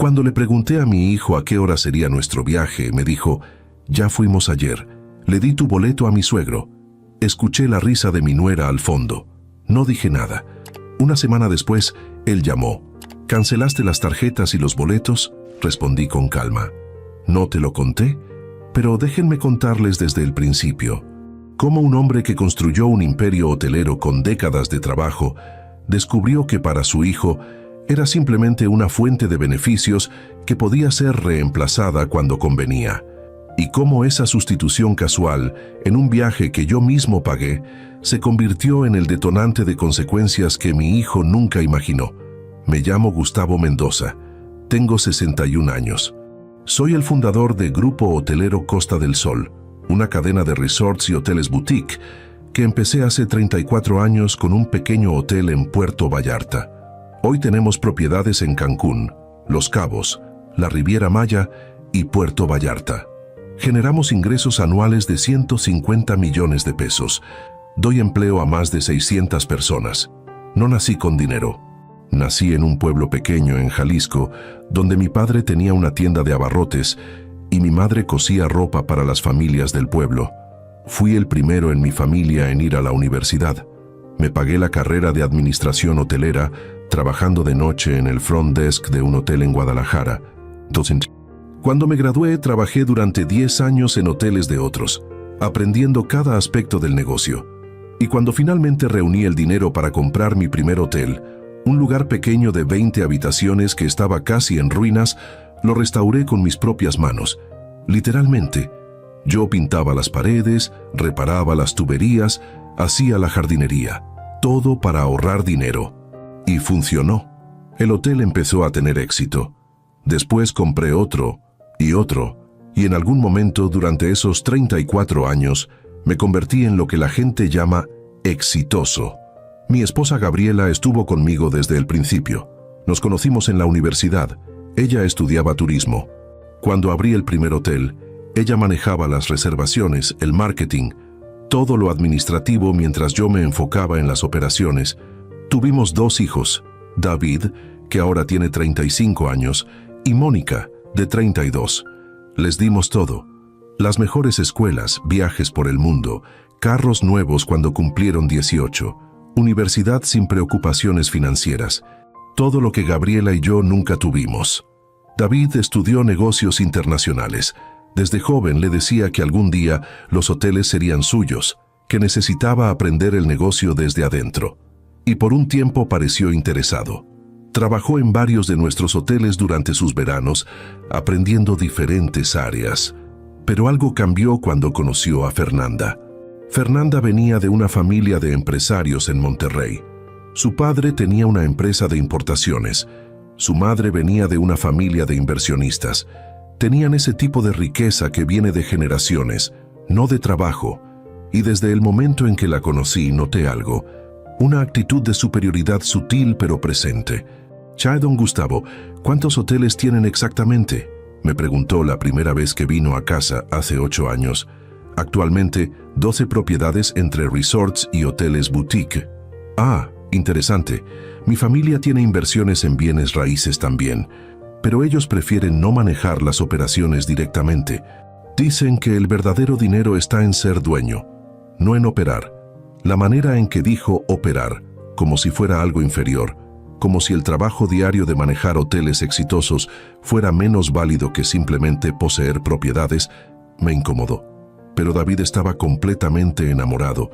Cuando le pregunté a mi hijo a qué hora sería nuestro viaje, me dijo, «Ya fuimos ayer. Le di tu boleto a mi suegro». Escuché la risa de mi nuera al fondo. No dije nada. Una semana después, él llamó. «¿Cancelaste las tarjetas y los boletos?», respondí con calma. «No te lo conté, pero déjenme contarles desde el principio. Cómo un hombre que construyó un imperio hotelero con décadas de trabajo descubrió que para su hijo era simplemente una fuente de beneficios que podía ser reemplazada cuando convenía. Y cómo esa sustitución casual, en un viaje que yo mismo pagué, se convirtió en el detonante de consecuencias que mi hijo nunca imaginó. Me llamo Gustavo Mendoza. Tengo 61 años. Soy el fundador de Grupo Hotelero Costa del Sol, una cadena de resorts y hoteles boutique que empecé hace 34 años con un pequeño hotel en Puerto Vallarta. Hoy tenemos propiedades en Cancún, Los Cabos, la Riviera Maya y Puerto Vallarta. Generamos ingresos anuales de 150 millones de pesos. Doy empleo a más de 600 personas. No nací con dinero. Nací en un pueblo pequeño en Jalisco, donde mi padre tenía una tienda de abarrotes y mi madre cosía ropa para las familias del pueblo. Fui el primero en mi familia en ir a la universidad. Me pagué la carrera de administración hotelera, trabajando de noche en el front desk de un hotel en Guadalajara. Cuando me gradué, trabajé durante 10 años en hoteles de otros, aprendiendo cada aspecto del negocio. Y cuando finalmente reuní el dinero para comprar mi primer hotel, un lugar pequeño de 20 habitaciones que estaba casi en ruinas, lo restauré con mis propias manos. Literalmente, yo pintaba las paredes, reparaba las tuberías, hacía la jardinería, todo para ahorrar dinero. Y funcionó. El hotel empezó a tener éxito. Después compré otro, y en algún momento durante esos 34 años me convertí en lo que la gente llama exitoso. Mi esposa Gabriela estuvo conmigo desde el principio. Nos conocimos en la universidad. Ella estudiaba turismo. Cuando abrí el primer hotel, ella manejaba las reservaciones, el marketing, todo lo administrativo mientras yo me enfocaba en las operaciones. Tuvimos 2 hijos, David, que ahora tiene 35 años, y Mónica, de 32. Les dimos todo. Las mejores escuelas, viajes por el mundo, carros nuevos cuando cumplieron 18, universidad sin preocupaciones financieras. Todo lo que Gabriela y yo nunca tuvimos. David estudió negocios internacionales. Desde joven le decía que algún día los hoteles serían suyos, que necesitaba aprender el negocio desde adentro. Y por un tiempo pareció interesado. Trabajó en varios de nuestros hoteles durante sus veranos, aprendiendo diferentes áreas. Pero algo cambió cuando conoció a Fernanda. Fernanda venía de una familia de empresarios en Monterrey. Su padre tenía una empresa de importaciones. Su madre venía de una familia de inversionistas. Tenían ese tipo de riqueza que viene de generaciones, no de trabajo. Y desde el momento en que la conocí noté algo, una actitud de superioridad sutil pero presente. «Don Gustavo, ¿cuántos hoteles tienen exactamente?», me preguntó la primera vez que vino a casa hace 8 años. «Actualmente, 12 propiedades entre resorts y hoteles boutique». «Ah, interesante. Mi familia tiene inversiones en bienes raíces también, pero ellos prefieren no manejar las operaciones directamente. Dicen que el verdadero dinero está en ser dueño, no en operar». La manera en que dijo operar, como si fuera algo inferior, como si el trabajo diario de manejar hoteles exitosos fuera menos válido que simplemente poseer propiedades, me incomodó. Pero David estaba completamente enamorado.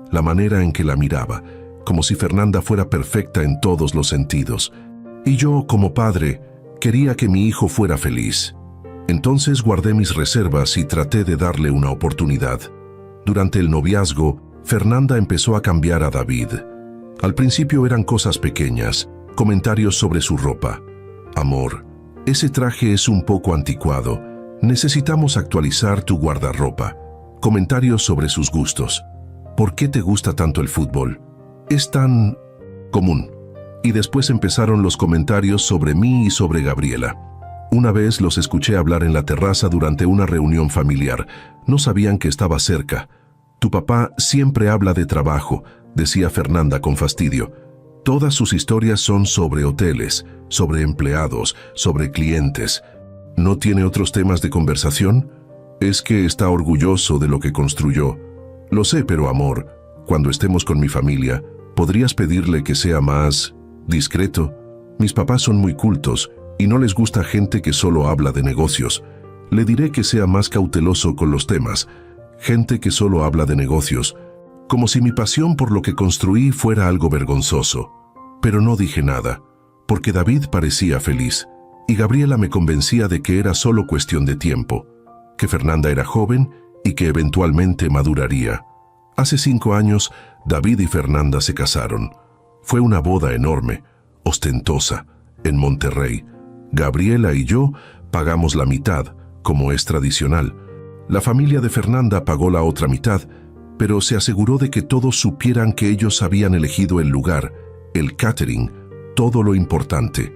La manera en que la miraba, como si Fernanda fuera perfecta en todos los sentidos. Y yo, como padre, quería que mi hijo fuera feliz. Entonces guardé mis reservas y traté de darle una oportunidad. Durante el noviazgo, Fernanda empezó a cambiar a David. Al principio eran cosas pequeñas, comentarios sobre su ropa. «Amor, ese traje es un poco anticuado. Necesitamos actualizar tu guardarropa». Comentarios sobre sus gustos. «¿Por qué te gusta tanto el fútbol? Es tan común». Y después empezaron los comentarios sobre mí y sobre Gabriela. Una vez los escuché hablar en la terraza durante una reunión familiar. No sabían que estaba cerca. «Tu papá siempre habla de trabajo», decía Fernanda con fastidio. «Todas sus historias son sobre hoteles. sobre empleados, sobre clientes. ¿No tiene otros temas de conversación? Es que está orgulloso de lo que construyó. Lo sé, pero amor, cuando estemos con mi familia, ¿podrías pedirle que sea más discreto? Mis papás son muy cultos y no les gusta gente que solo habla de negocios. Le diré que sea más cauteloso con los temas. Gente que solo habla de negocios. Como si mi pasión por lo que construí fuera algo vergonzoso. Pero no dije nada, porque David parecía feliz, y Gabriela me convencía de que era solo cuestión de tiempo, que Fernanda era joven y que eventualmente maduraría. Hace 5 años, David y Fernanda se casaron. Fue una boda enorme, ostentosa, en Monterrey. Gabriela y yo pagamos la mitad, como es tradicional. La familia de Fernanda pagó la otra mitad, pero se aseguró de que todos supieran que ellos habían elegido el lugar, el catering, todo lo importante.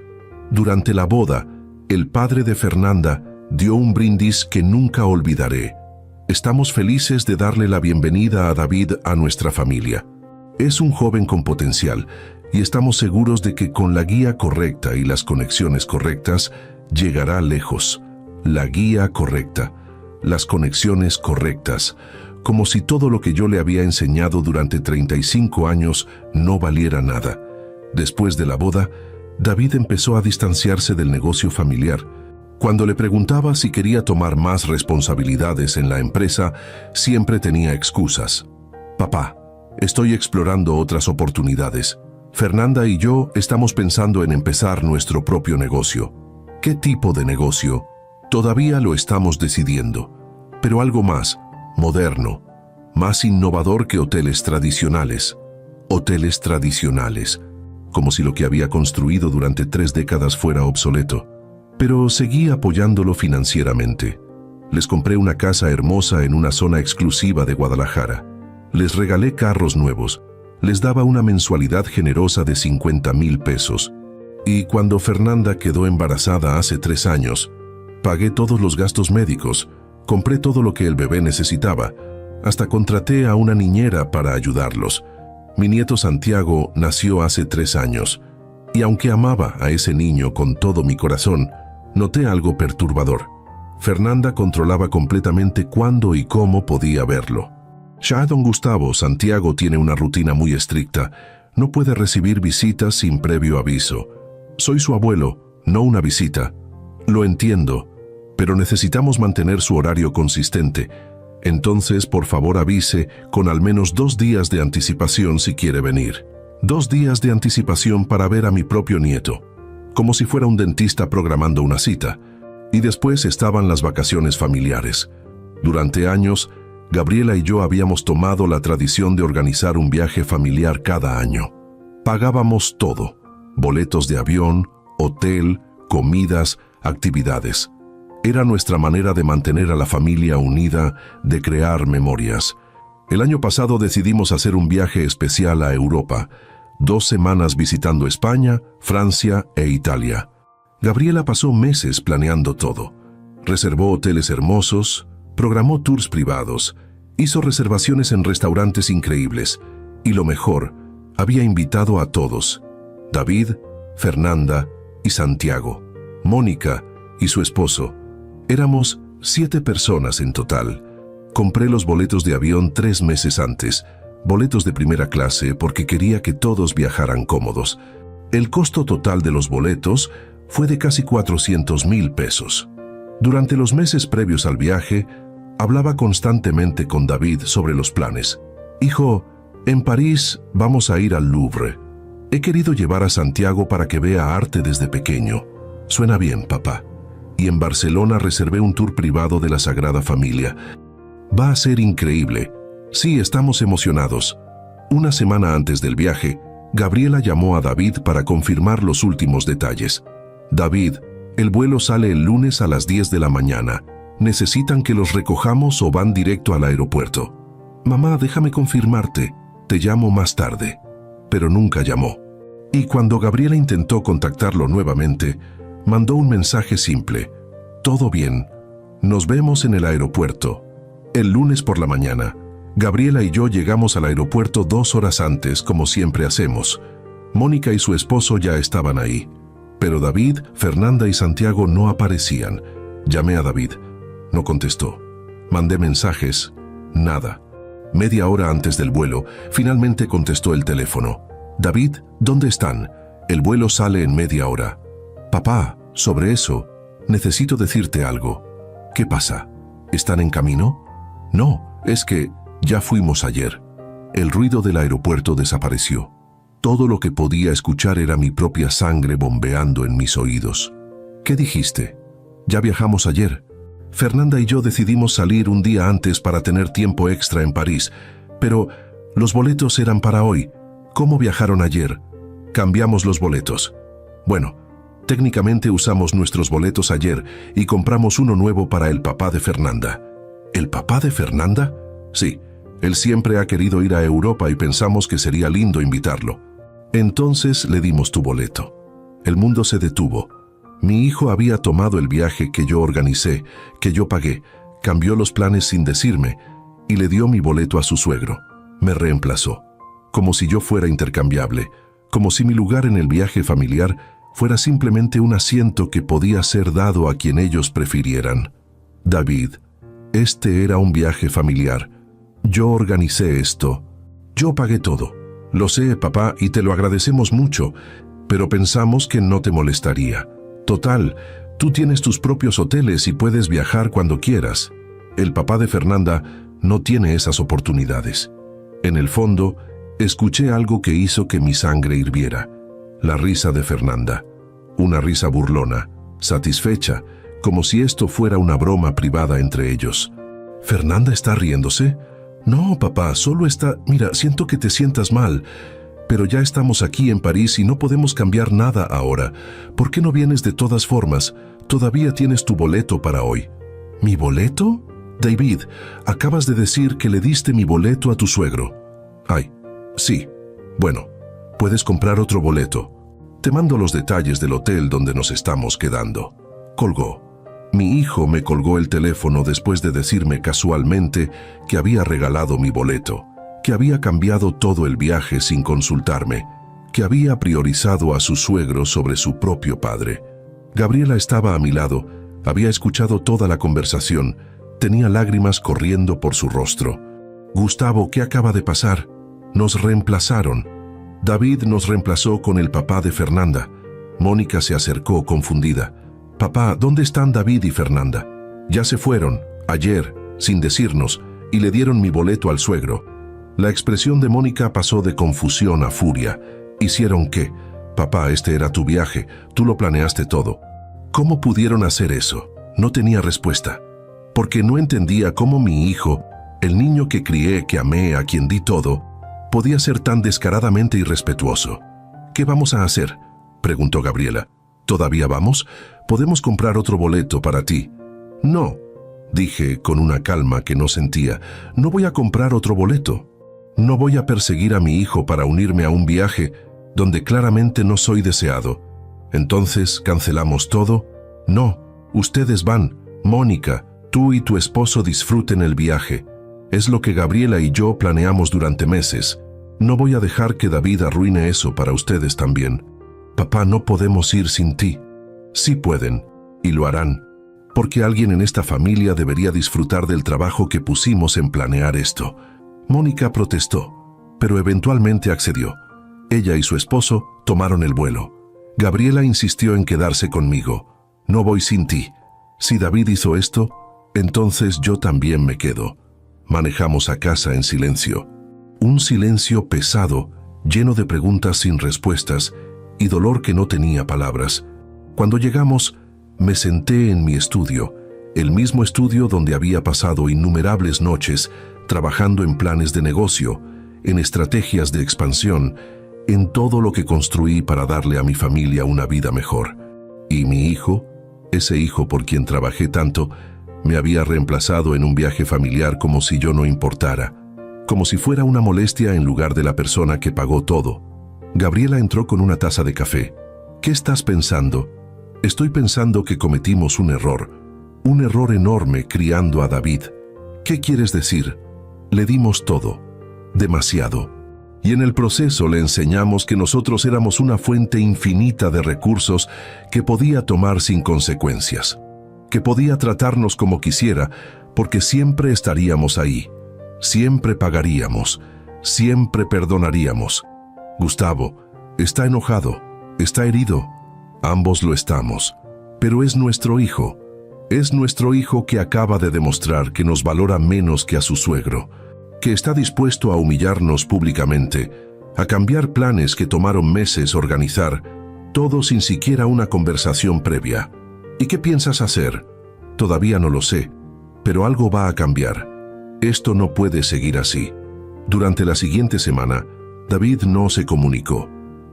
Durante la boda, el padre de Fernanda dio un brindis que nunca olvidaré. Estamos felices de darle la bienvenida a David a nuestra familia. Es un joven con potencial y estamos seguros de que con la guía correcta y las conexiones correctas llegará lejos. La guía correcta, las conexiones correctas, como si todo lo que yo le había enseñado durante 35 años no valiera nada. Después de la boda, David empezó a distanciarse del negocio familiar. Cuando le preguntaba si quería tomar más responsabilidades en la empresa, siempre tenía excusas. Papá, estoy explorando otras oportunidades. Fernanda y yo estamos pensando en empezar nuestro propio negocio. ¿Qué tipo de negocio? Todavía lo estamos decidiendo, pero algo más moderno, más innovador que hoteles tradicionales. Hoteles tradicionales, como si lo que había construido durante 3 décadas fuera obsoleto. Pero seguí apoyándolo financieramente. Les compré una casa hermosa en una zona exclusiva de Guadalajara. Les regalé carros nuevos. Les daba una mensualidad generosa de 50,000 pesos. Y cuando Fernanda quedó embarazada hace 3 años, pagué todos los gastos médicos, compré todo lo que el bebé necesitaba, hasta contraté a una niñera para ayudarlos. Mi nieto Santiago nació hace 3 años, y aunque amaba a ese niño con todo mi corazón, noté algo perturbador. Fernanda controlaba completamente cuándo y cómo podía verlo. Ya don Gustavo, Santiago tiene una rutina muy estricta. No puede recibir visitas sin previo aviso. Soy su abuelo, no una visita. Lo entiendo, pero necesitamos mantener su horario consistente. Entonces, por favor, avise con al menos 2 días de anticipación si quiere venir. 2 días de anticipación para ver a mi propio nieto, como si fuera un dentista programando una cita. Y después estaban las vacaciones familiares. Durante años, Gabriela y yo habíamos tomado la tradición de organizar un viaje familiar cada año. Pagábamos todo: boletos de avión, hotel, comidas, actividades. Era nuestra manera de mantener a la familia unida, de crear memorias. El año pasado decidimos hacer un viaje especial a Europa, 2 semanas visitando España, Francia e Italia. Gabriela pasó meses planeando todo. Reservó hoteles hermosos, programó tours privados, hizo reservaciones en restaurantes increíbles y lo mejor, había invitado a todos: David, Fernanda y Santiago, Mónica y su esposo. Éramos 7 personas en total. Compré los boletos de avión 3 meses antes, boletos de primera clase porque quería que todos viajaran cómodos. El costo total de los boletos fue de casi 400,000 pesos. Durante los meses previos al viaje, hablaba constantemente con David sobre los planes. Hijo, en París vamos a ir al Louvre. He querido llevar a Santiago para que vea arte desde pequeño. Suena bien, papá. Y en Barcelona reservé un tour privado de la Sagrada Familia. Va a ser increíble. Sí, estamos emocionados. Una semana antes del viaje, Gabriela llamó a David para confirmar los últimos detalles. David, el vuelo sale el lunes a las 10 de la mañana. ¿Necesitan que los recojamos o van directo al aeropuerto? Mamá, déjame confirmarte. Te llamo más tarde. Pero nunca llamó. Y cuando Gabriela intentó contactarlo nuevamente, mandó un mensaje simple: todo bien, nos vemos en el aeropuerto. El lunes por la mañana, Gabriela y yo llegamos al aeropuerto 2 horas antes, como siempre hacemos. Mónica y su esposo ya estaban ahí. Pero David, Fernanda y Santiago no aparecían. Llamé a David. No contestó. Mandé mensajes. Nada. Media hora antes del vuelo, finalmente contestó el teléfono. David, ¿dónde están? El vuelo sale en media hora. Papá, sobre eso, necesito decirte algo. ¿Qué pasa? ¿Están en camino? No, es que ya fuimos ayer. El ruido del aeropuerto desapareció. Todo lo que podía escuchar era mi propia sangre bombeando en mis oídos. ¿Qué dijiste? Ya viajamos ayer. Fernanda y yo decidimos salir un día antes para tener tiempo extra en París, pero los boletos eran para hoy. ¿Cómo viajaron ayer? Cambiamos los boletos. Bueno, técnicamente usamos nuestros boletos ayer y compramos uno nuevo para el papá de Fernanda. ¿El papá de Fernanda? Sí, él siempre ha querido ir a Europa y pensamos que sería lindo invitarlo. Entonces le dimos tu boleto. El mundo se detuvo. Mi hijo había tomado el viaje que yo organicé, que yo pagué, cambió los planes sin decirme y le dio mi boleto a su suegro. Me reemplazó, como si yo fuera intercambiable, como si mi lugar en el viaje familiar fuera simplemente un asiento que podía ser dado a quien ellos prefirieran. David, este era un viaje familiar. Yo organicé esto. Yo pagué todo. Lo sé, papá, y te lo agradecemos mucho, pero pensamos que no te molestaría. Total, tú tienes tus propios hoteles y puedes viajar cuando quieras. El papá de Fernanda no tiene esas oportunidades. En el fondo, escuché algo que hizo que mi sangre hirviera. La risa de Fernanda. Una risa burlona, satisfecha, como si esto fuera una broma privada entre ellos. ¿Fernanda está riéndose? No, papá, solo está... Mira, siento que te sientas mal, pero ya estamos aquí en París y no podemos cambiar nada ahora. ¿Por qué no vienes de todas formas? Todavía tienes tu boleto para hoy. ¿Mi boleto? David, acabas de decir que le diste mi boleto a tu suegro. Ay, sí. Bueno, puedes comprar otro boleto. Te mando los detalles del hotel donde nos estamos quedando. Colgó. Mi hijo me colgó el teléfono después de decirme casualmente que había regalado mi boleto, que había cambiado todo el viaje sin consultarme, que había priorizado a su suegro sobre su propio padre. Gabriela estaba a mi lado, había escuchado toda la conversación, tenía lágrimas corriendo por su rostro. Gustavo, ¿qué acaba de pasar? Nos reemplazaron. David nos reemplazó con el papá de Fernanda. Mónica se acercó confundida. Papá, ¿dónde están David y Fernanda? Ya se fueron, ayer, sin decirnos, y le dieron mi boleto al suegro. La expresión de Mónica pasó de confusión a furia. ¿Hicieron qué? Papá, este era tu viaje, tú lo planeaste todo. ¿Cómo pudieron hacer eso? No tenía respuesta. Porque no entendía cómo mi hijo, el niño que crié, que amé, a quien di todo, podía ser tan descaradamente irrespetuoso. ¿Qué vamos a hacer?, preguntó Gabriela. ¿Todavía vamos? Podemos comprar otro boleto para ti. No, dije con una calma que no sentía. No voy a comprar otro boleto. No voy a perseguir a mi hijo para unirme a un viaje donde claramente no soy deseado. Entonces, ¿cancelamos todo? No, ustedes van. Mónica, tú y tu esposo disfruten el viaje. Es lo que Gabriela y yo planeamos durante meses. No voy a dejar que David arruine eso para ustedes también. Papá, no podemos ir sin ti. Sí pueden, y lo harán, porque alguien en esta familia debería disfrutar del trabajo que pusimos en planear esto. Mónica protestó, pero eventualmente accedió. Ella y su esposo tomaron el vuelo. Gabriela insistió en quedarse conmigo. No voy sin ti. Si David hizo esto, entonces yo también me quedo. Manejamos a casa en silencio. Un silencio pesado, lleno de preguntas sin respuestas y dolor que no tenía palabras. Cuando llegamos, me senté en mi estudio, el mismo estudio donde había pasado innumerables noches trabajando en planes de negocio, en estrategias de expansión, en todo lo que construí para darle a mi familia una vida mejor. Y mi hijo, ese hijo por quien trabajé tanto, me había reemplazado en un viaje familiar como si yo no importara, como si fuera una molestia en lugar de la persona que pagó todo. Gabriela entró con una taza de café. ¿Qué estás pensando? Estoy pensando que cometimos un error enorme criando a David. ¿Qué quieres decir? Le dimos todo, demasiado. Y en el proceso le enseñamos que nosotros éramos una fuente infinita de recursos que podía tomar sin consecuencias, que podía tratarnos como quisiera, porque siempre estaríamos ahí, siempre pagaríamos, siempre perdonaríamos. Gustavo está enojado, está herido, ambos lo estamos, pero es nuestro hijo que acaba de demostrar que nos valora menos que a su suegro, que está dispuesto a humillarnos públicamente, a cambiar planes que tomaron meses organizar, todo sin siquiera una conversación previa. ¿Y qué piensas hacer? Todavía no lo sé, pero algo va a cambiar. Esto no puede seguir así. Durante la siguiente semana, David no se comunicó.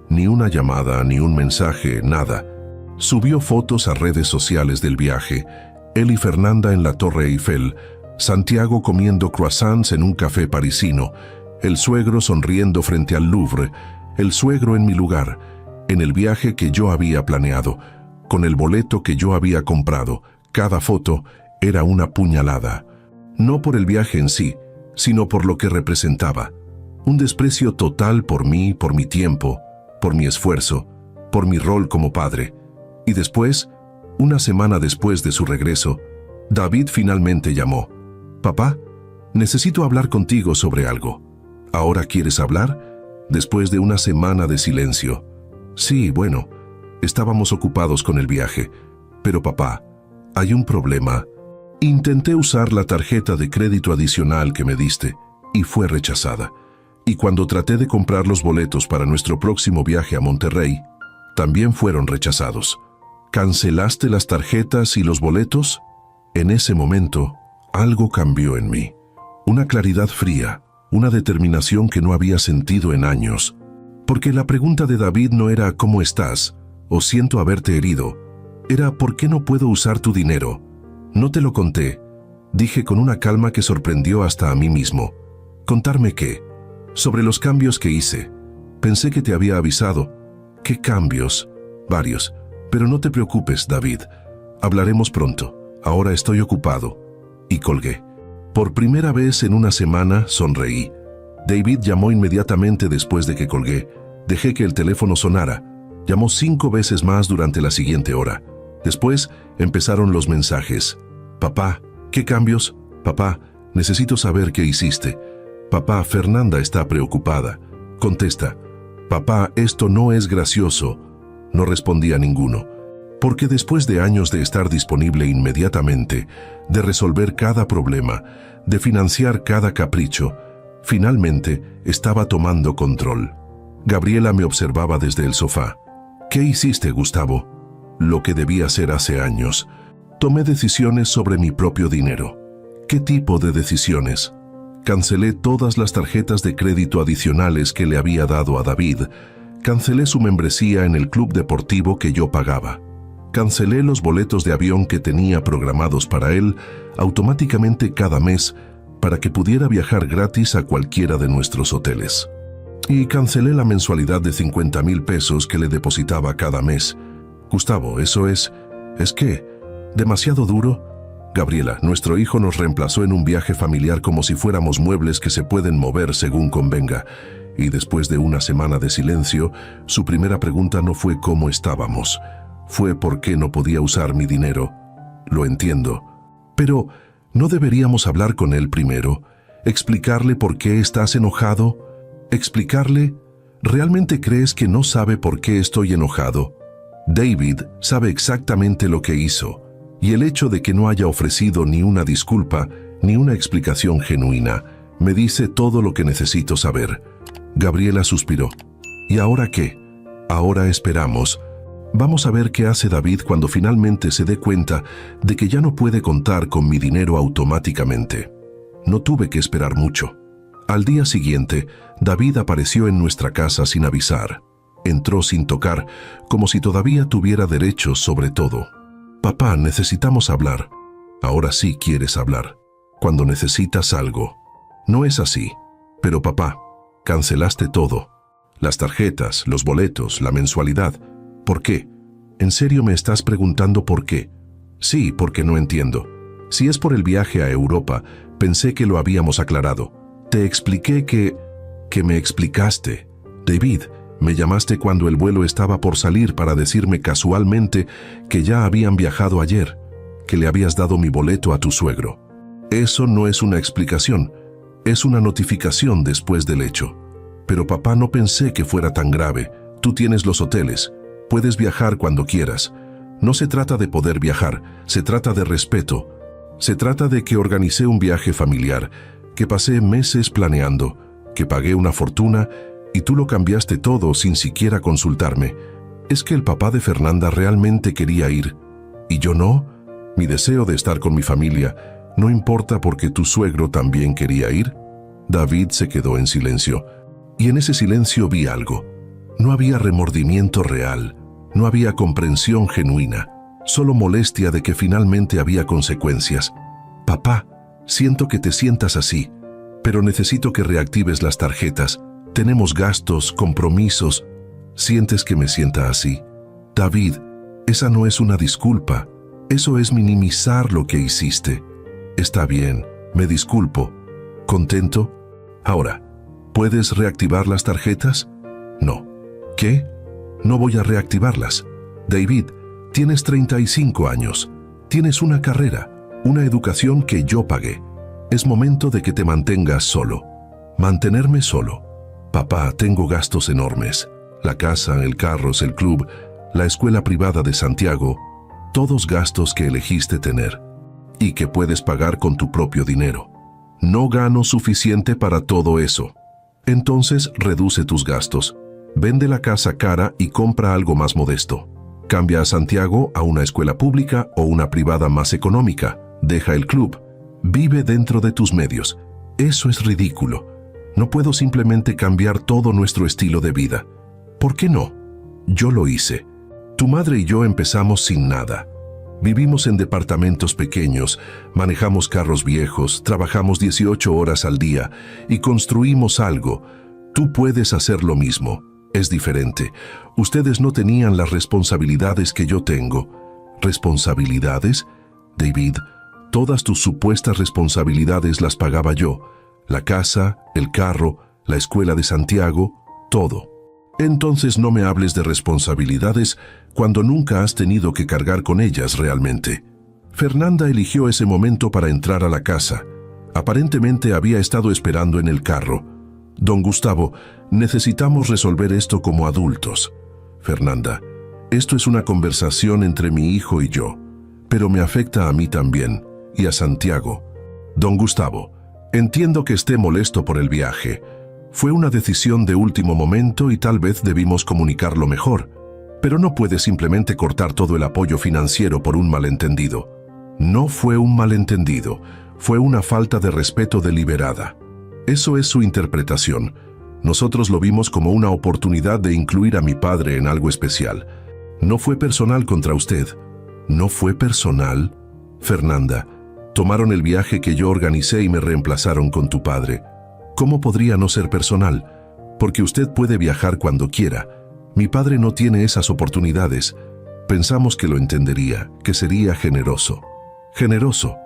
Ni una llamada, ni un mensaje, nada. Subió fotos a redes sociales del viaje, él y Fernanda en la Torre Eiffel, Santiago comiendo croissants en un café parisino, el suegro sonriendo frente al Louvre, el suegro en mi lugar, en el viaje que yo había planeado, con el boleto que yo había comprado. Cada foto era una puñalada. No por el viaje en sí, sino por lo que representaba. Un desprecio total por mí, por mi tiempo, por mi esfuerzo, por mi rol como padre. Y después, una semana después de su regreso, David finalmente llamó. «Papá, necesito hablar contigo sobre algo». «¿Ahora quieres hablar?» Después de una semana de silencio. «Sí, bueno, estábamos ocupados con el viaje. Pero papá, hay un problema. Intenté usar la tarjeta de crédito adicional que me diste y fue rechazada. Y cuando traté de comprar los boletos para nuestro próximo viaje a Monterrey, también fueron rechazados. ¿Cancelaste las tarjetas y los boletos?» En ese momento, algo cambió en mí. Una claridad fría, una determinación que no había sentido en años. Porque la pregunta de David no era «¿Cómo estás?» o «Siento haberte herido». Era «¿Por qué no puedo usar tu dinero?» «No te lo conté», dije con una calma que sorprendió hasta a mí mismo. «¿Contarme qué?» «Sobre los cambios que hice. Pensé que te había avisado». «¿Qué cambios?» «Varios. Pero no te preocupes, David. Hablaremos pronto. Ahora estoy ocupado». Y colgué. Por primera vez en una semana sonreí. David llamó inmediatamente después de que colgué. Dejé que el teléfono sonara. Llamó 5 veces más durante la siguiente hora. Después empezaron los mensajes. «Papá, ¿qué cambios? Papá, necesito saber qué hiciste. Papá, Fernanda está preocupada. Contesta. Papá, esto no es gracioso». No respondía ninguno. Porque después de años de estar disponible inmediatamente, de resolver cada problema, de financiar cada capricho, finalmente estaba tomando control. Gabriela me observaba desde el sofá. «¿Qué hiciste, Gustavo?» «Lo que debía hacer hace años. Tomé decisiones sobre mi propio dinero». «¿Qué tipo de decisiones?» Cancelé todas las tarjetas de crédito adicionales que le había dado a David. Cancelé su membresía en el club deportivo que yo pagaba. Cancelé los boletos de avión que tenía programados para él automáticamente cada mes para que pudiera viajar gratis a cualquiera de nuestros hoteles. Y cancelé la mensualidad de 50,000 pesos que le depositaba cada mes. Gustavo, ¿eso es qué? ¿Demasiado duro? Gabriela, nuestro hijo nos reemplazó en un viaje familiar como si fuéramos muebles que se pueden mover según convenga. Y después de una semana de silencio, su primera pregunta no fue cómo estábamos. Fue por qué no podía usar mi dinero. Lo entiendo. Pero, ¿no deberíamos hablar con él primero? ¿Explicarle por qué estás enojado? ¿Explicarle? ¿Realmente crees que no sabe por qué estoy enojado? David sabe exactamente lo que hizo. Y el hecho de que no haya ofrecido ni una disculpa, ni una explicación genuina, me dice todo lo que necesito saber. Gabriela suspiró. ¿Y ahora qué? Ahora esperamos. Vamos a ver qué hace David cuando finalmente se dé cuenta de que ya no puede contar con mi dinero automáticamente. No tuve que esperar mucho. Al día siguiente, David apareció en nuestra casa sin avisar. Entró sin tocar, como si todavía tuviera derechos sobre todo. «Papá, necesitamos hablar». «Ahora sí quieres hablar. Cuando necesitas algo». «No es así. Pero papá, cancelaste todo. Las tarjetas, los boletos, la mensualidad. ¿Por qué? ¿En serio me estás preguntando por qué?» «Sí, porque no entiendo. Si es por el viaje a Europa, pensé que lo habíamos aclarado. Te expliqué que...» que me explicaste. David, me llamaste cuando el vuelo estaba por salir para decirme casualmente que ya habían viajado ayer, que le habías dado mi boleto a tu suegro. Eso no es una explicación, es una notificación después del hecho. Pero papá, no pensé que fuera tan grave. Tú tienes los hoteles, puedes viajar cuando quieras. No se trata de poder viajar, se trata de respeto. Se trata de que organicé un viaje familiar, que pasé meses planeando, que pagué una fortuna y tú lo cambiaste todo sin siquiera consultarme. ¿Es que el papá de Fernanda realmente quería ir y yo no? Mi deseo de estar con mi familia no importa porque tu suegro también quería ir. David se quedó en silencio y en ese silencio vi algo. No había remordimiento real, no había comprensión genuina, solo molestia de que finalmente había consecuencias. Papá, siento que te sientas así, pero necesito que reactives las tarjetas. Tenemos gastos, compromisos. ¿Sientes que me sienta así? David, esa no es una disculpa. Eso es minimizar lo que hiciste. Está bien, me disculpo. ¿Contento? Ahora, ¿puedes reactivar las tarjetas? No. ¿Qué? No voy a reactivarlas. David, tienes 35 años. Tienes una carrera, una educación que yo pagué. Es momento de que te mantengas solo. Mantenerme solo. Papá, tengo gastos enormes. La casa, el carro, el club, la escuela privada de Santiago. Todos gastos que elegiste tener y que puedes pagar con tu propio dinero. No gano suficiente para todo eso. Entonces reduce tus gastos. Vende la casa cara y compra algo más modesto. Cambia a Santiago a una escuela pública o una privada más económica. Deja el club. Vive dentro de tus medios. Eso es ridículo. No puedo simplemente cambiar todo nuestro estilo de vida. ¿Por qué no? Yo lo hice. Tu madre y yo empezamos sin nada. Vivimos en departamentos pequeños, manejamos carros viejos, trabajamos 18 horas al día y construimos algo. Tú puedes hacer lo mismo. Es diferente. Ustedes no tenían las responsabilidades que yo tengo. ¿Responsabilidades? David, todas tus supuestas responsabilidades las pagaba yo. La casa, el carro, la escuela de Santiago, todo. Entonces no me hables de responsabilidades cuando nunca has tenido que cargar con ellas realmente. Fernanda eligió ese momento para entrar a la casa. Aparentemente había estado esperando en el carro. Don Gustavo, necesitamos resolver esto como adultos. Fernanda, esto es una conversación entre mi hijo y yo, pero me afecta a mí también, y a Santiago. Don Gustavo, entiendo que esté molesto por el viaje. Fue una decisión de último momento y tal vez debimos comunicarlo mejor, pero no puede simplemente cortar todo el apoyo financiero por un malentendido. No fue un malentendido, fue una falta de respeto deliberada. Eso es su interpretación. Nosotros lo vimos como una oportunidad de incluir a mi padre en algo especial. No fue personal contra usted. ¿No fue personal? Fernanda, tomaron el viaje que yo organicé y me reemplazaron con tu padre. ¿Cómo podría no ser personal? Porque usted puede viajar cuando quiera. Mi padre no tiene esas oportunidades. Pensamos que lo entendería, que sería generoso. Generoso.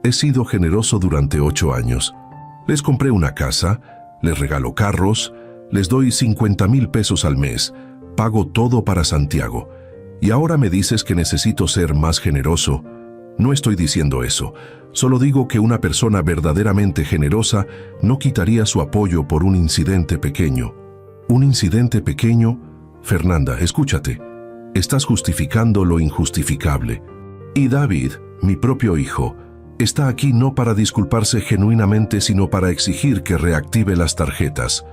He sido generoso durante 8 años. Les compré una casa, les regalo carros, les doy 50,000 pesos al mes, pago todo para Santiago. Y ahora me dices que necesito ser más generoso. No estoy diciendo eso. Solo digo que una persona verdaderamente generosa no quitaría su apoyo por un incidente pequeño. ¿Un incidente pequeño? Fernanda, escúchate. Estás justificando lo injustificable. Y David, mi propio hijo, está aquí no para disculparse genuinamente, sino para exigir que reactive las tarjetas.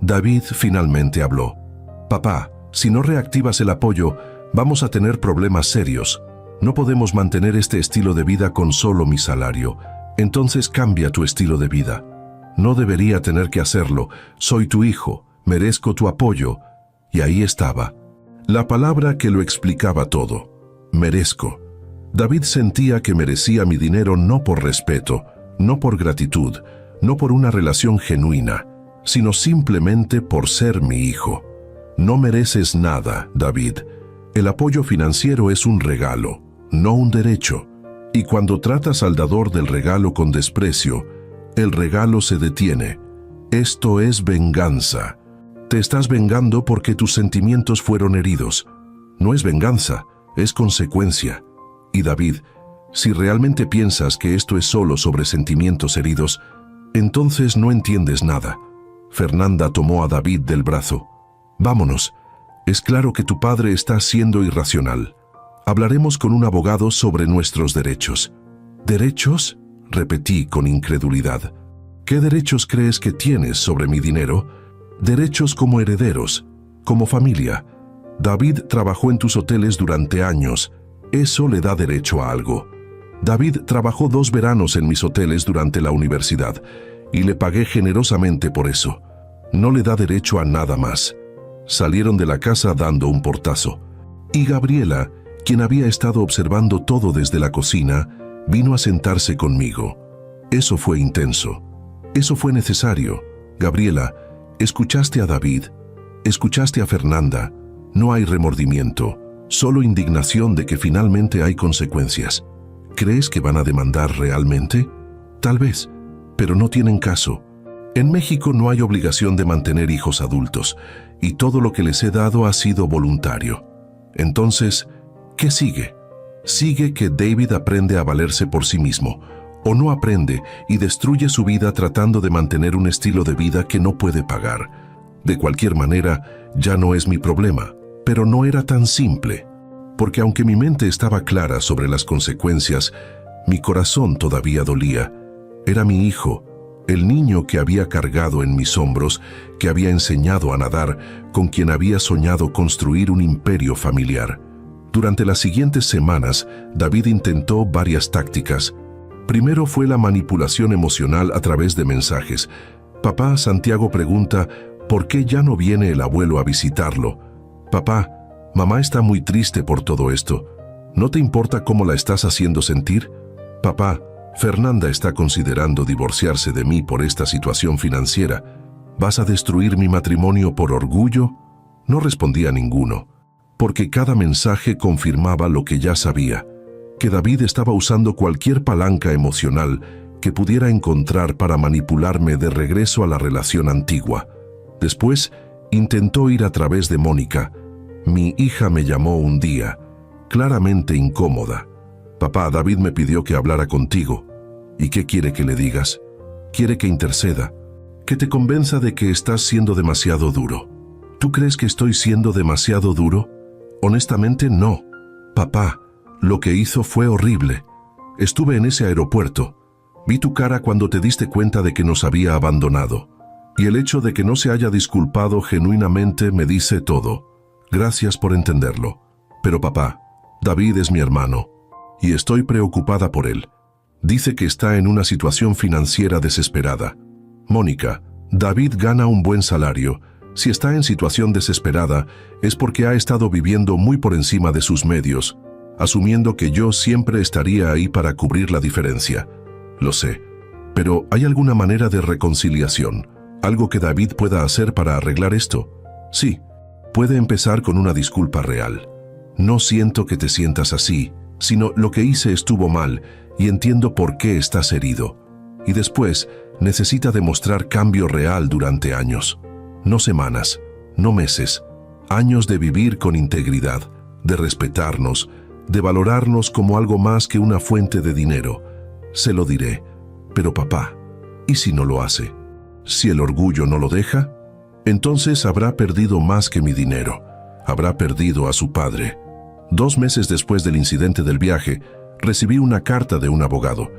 David finalmente habló. Papá, si no reactivas el apoyo, vamos a tener problemas serios. No podemos mantener este estilo de vida con solo mi salario. Entonces cambia tu estilo de vida. No debería tener que hacerlo. Soy tu hijo, merezco tu apoyo. Y ahí estaba. La palabra que lo explicaba todo. Merezco. David sentía que merecía mi dinero no por respeto, no por gratitud, no por una relación genuina, sino simplemente por ser mi hijo. No mereces nada, David. El apoyo financiero es un regalo, no un derecho. Y cuando tratas al dador del regalo con desprecio, el regalo se detiene. Esto es venganza. Te estás vengando porque tus sentimientos fueron heridos. No es venganza, es consecuencia. Y David, si realmente piensas que esto es solo sobre sentimientos heridos, entonces no entiendes nada. Fernanda tomó a David del brazo. Vámonos. Es claro que tu padre está siendo irracional. Hablaremos con un abogado sobre nuestros derechos. ¿Derechos?, repetí con incredulidad. ¿Qué derechos crees que tienes sobre mi dinero? Derechos como herederos, como familia. David trabajó en tus hoteles durante años. Eso le da derecho a algo. David trabajó 2 veranos en mis hoteles durante la universidad y le pagué generosamente por eso. No le da derecho a nada más. Salieron de la casa dando un portazo. Y Gabriela, quien había estado observando todo desde la cocina, vino a sentarse conmigo. Eso fue intenso. Eso fue necesario. Gabriela, escuchaste a David, escuchaste a Fernanda. No hay remordimiento, solo indignación de que finalmente hay consecuencias. ¿Crees que van a demandar realmente? Tal vez, pero no tienen caso. En México no hay obligación de mantener hijos adultos, y todo lo que les he dado ha sido voluntario. Entonces, ¿qué sigue? Sigue que David aprende a valerse por sí mismo, o no aprende y destruye su vida tratando de mantener un estilo de vida que no puede pagar. De cualquier manera, ya no es mi problema, pero no era tan simple, porque aunque mi mente estaba clara sobre las consecuencias, mi corazón todavía dolía. Era mi hijo, el niño que había cargado en mis hombros, que había enseñado a nadar, con quien había soñado construir un imperio familiar. Durante las siguientes semanas, David intentó varias tácticas. Primero fue la manipulación emocional a través de mensajes. Papá, Santiago pregunta, ¿por qué ya no viene el abuelo a visitarlo? Papá, mamá está muy triste por todo esto. ¿No te importa cómo la estás haciendo sentir? Papá, Fernanda está considerando divorciarse de mí por esta situación financiera. ¿Vas a destruir mi matrimonio por orgullo? No respondía ninguno, porque cada mensaje confirmaba lo que ya sabía, que David estaba usando cualquier palanca emocional que pudiera encontrar para manipularme de regreso a la relación antigua. Después, intentó ir a través de Mónica. Mi hija me llamó un día, claramente incómoda. Papá, David me pidió que hablara contigo. ¿Y qué quiere que le digas? Quiere que interceda, que te convenza de que estás siendo demasiado duro. ¿Tú crees que estoy siendo demasiado duro? Honestamente, no. Papá, lo que hizo fue horrible. Estuve en ese aeropuerto. Vi tu cara cuando te diste cuenta de que nos había abandonado. Y el hecho de que no se haya disculpado genuinamente me dice todo. Gracias por entenderlo. Pero papá, David es mi hermano, y estoy preocupada por él. Dice que está en una situación financiera desesperada. Mónica, David gana un buen salario. Si está en situación desesperada, es porque ha estado viviendo muy por encima de sus medios, asumiendo que yo siempre estaría ahí para cubrir la diferencia. Lo sé, pero ¿hay alguna manera de reconciliación? ¿Algo que David pueda hacer para arreglar esto? Sí, puede empezar con una disculpa real. No siento que te sientas así, sino lo que hice estuvo mal y entiendo por qué estás herido. Y después, necesita demostrar cambio real durante años. No semanas, no meses. Años de vivir con integridad, de respetarnos, de valorarnos como algo más que una fuente de dinero. Se lo diré, pero papá, ¿y si no lo hace? Si el orgullo no lo deja, entonces habrá perdido más que mi dinero. Habrá perdido a su padre. 2 meses después del incidente del viaje, recibí una carta de un abogado.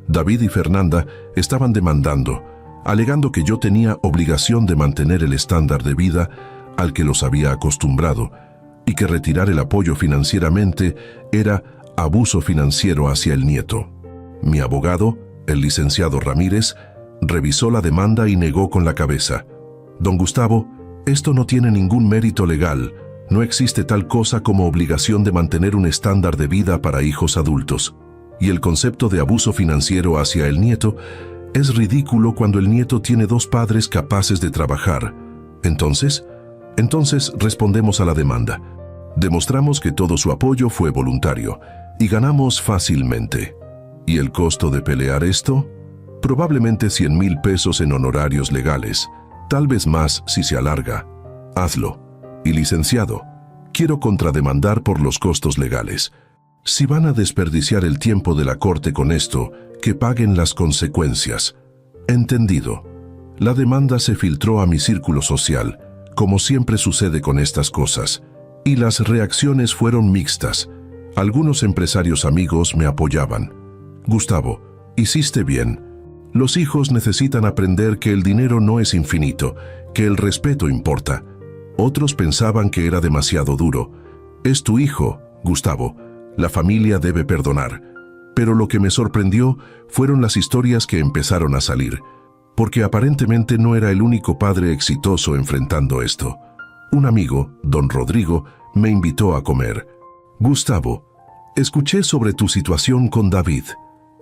David y Fernanda estaban demandando, alegando que yo tenía obligación de mantener el estándar de vida al que los había acostumbrado y que retirar el apoyo financieramente era abuso financiero hacia el nieto. Mi abogado, el licenciado Ramírez, revisó la demanda y negó con la cabeza. Don Gustavo, esto no tiene ningún mérito legal. No existe tal cosa como obligación de mantener un estándar de vida para hijos adultos. Y el concepto de abuso financiero hacia el nieto es ridículo cuando el nieto tiene 2 padres capaces de trabajar. Entonces respondemos a la demanda. Demostramos que todo su apoyo fue voluntario y ganamos fácilmente. ¿Y el costo de pelear esto? Probablemente 100,000 pesos en honorarios legales, tal vez más si se alarga. Hazlo. Y licenciado, quiero contrademandar por los costos legales. Si van a desperdiciar el tiempo de la corte con esto, que paguen las consecuencias. Entendido. La demanda se filtró a mi círculo social, como siempre sucede con estas cosas, y las reacciones fueron mixtas. Algunos empresarios amigos me apoyaban. Gustavo, hiciste bien. Los hijos necesitan aprender que el dinero no es infinito, que el respeto importa. Otros pensaban que era demasiado duro. Es tu hijo, Gustavo. La familia debe perdonar. Pero lo que me sorprendió fueron las historias que empezaron a salir, porque aparentemente no era el único padre exitoso enfrentando esto. Un amigo, don Rodrigo, me invitó a comer. Gustavo, escuché sobre tu situación con David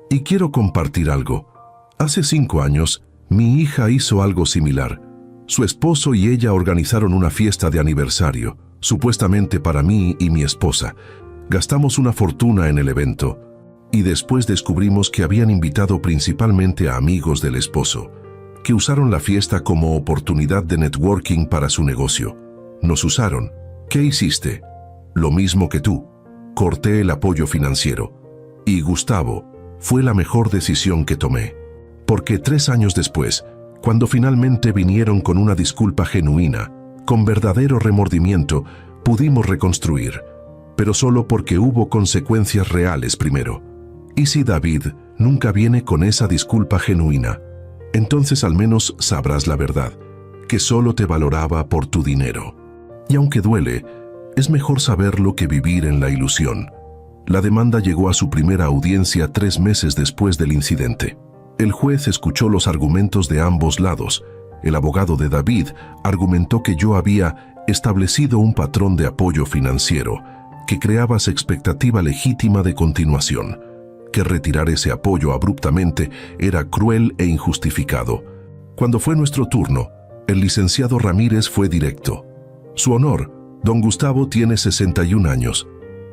y quiero compartir algo. Hace 5 años, mi hija hizo algo similar. Su esposo y ella organizaron una fiesta de aniversario, supuestamente para mí y mi esposa. Gastamos una fortuna en el evento y después descubrimos que habían invitado principalmente a amigos del esposo, que usaron la fiesta como oportunidad de networking para su negocio. Nos usaron. ¿Qué hiciste? Lo mismo que tú. Corté el apoyo financiero. Y Gustavo, fue la mejor decisión que tomé. Porque 3 años después, cuando finalmente vinieron con una disculpa genuina, con verdadero remordimiento, pudimos reconstruir. Pero solo porque hubo consecuencias reales primero. ¿Y si David nunca viene con esa disculpa genuina? Entonces al menos sabrás la verdad, que solo te valoraba por tu dinero. Y aunque duele, es mejor saberlo que vivir en la ilusión. La demanda llegó a su primera audiencia 3 meses después del incidente. El juez escuchó los argumentos de ambos lados. El abogado de David argumentó que yo había establecido un patrón de apoyo financiero que creaba expectativa legítima de continuación, que retirar ese apoyo abruptamente era cruel e injustificado. Cuando fue nuestro turno, el licenciado Ramírez fue directo. Su honor, don Gustavo tiene 61 años.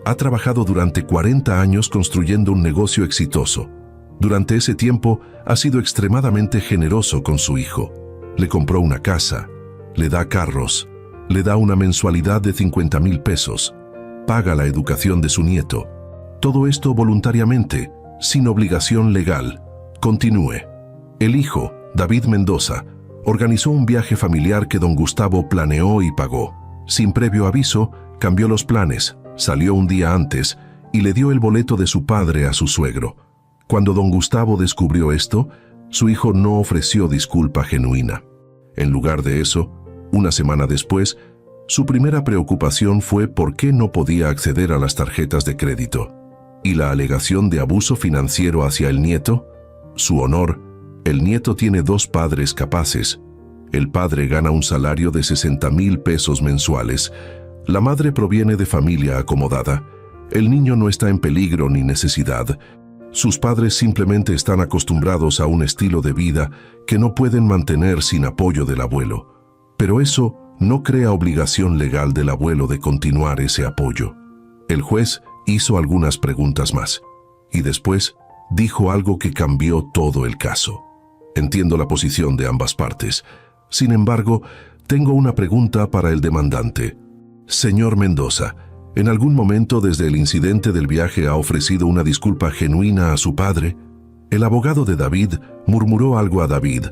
Ha trabajado durante 40 años construyendo un negocio exitoso. Durante ese tiempo ha sido extremadamente generoso con su hijo. Le compró una casa, le da carros, le da una mensualidad de 50,000 pesos, paga la educación de su nieto. Todo esto voluntariamente, sin obligación legal. Continúe. El hijo, David Mendoza, organizó un viaje familiar que don Gustavo planeó y pagó. Sin previo aviso, cambió los planes, salió un día antes y le dio el boleto de su padre a su suegro. Cuando don Gustavo descubrió esto, su hijo no ofreció disculpa genuina. En lugar de eso, una semana después, su primera preocupación fue por qué no podía acceder a las tarjetas de crédito. ¿Y la alegación de abuso financiero hacia el nieto? Su honor, el nieto tiene 2 padres capaces. El padre gana un salario de 60,000 pesos mensuales. La madre proviene de familia acomodada. El niño no está en peligro ni necesidad. Sus padres simplemente están acostumbrados a un estilo de vida que no pueden mantener sin apoyo del abuelo. Pero eso no crea obligación legal del abuelo de continuar ese apoyo. El juez hizo algunas preguntas más y después dijo algo que cambió todo el caso. Entiendo la posición de ambas partes. Sin embargo, tengo una pregunta para el demandante. Señor Mendoza, ¿en algún momento desde el incidente del viaje ha ofrecido una disculpa genuina a su padre? El abogado de David murmuró algo a David.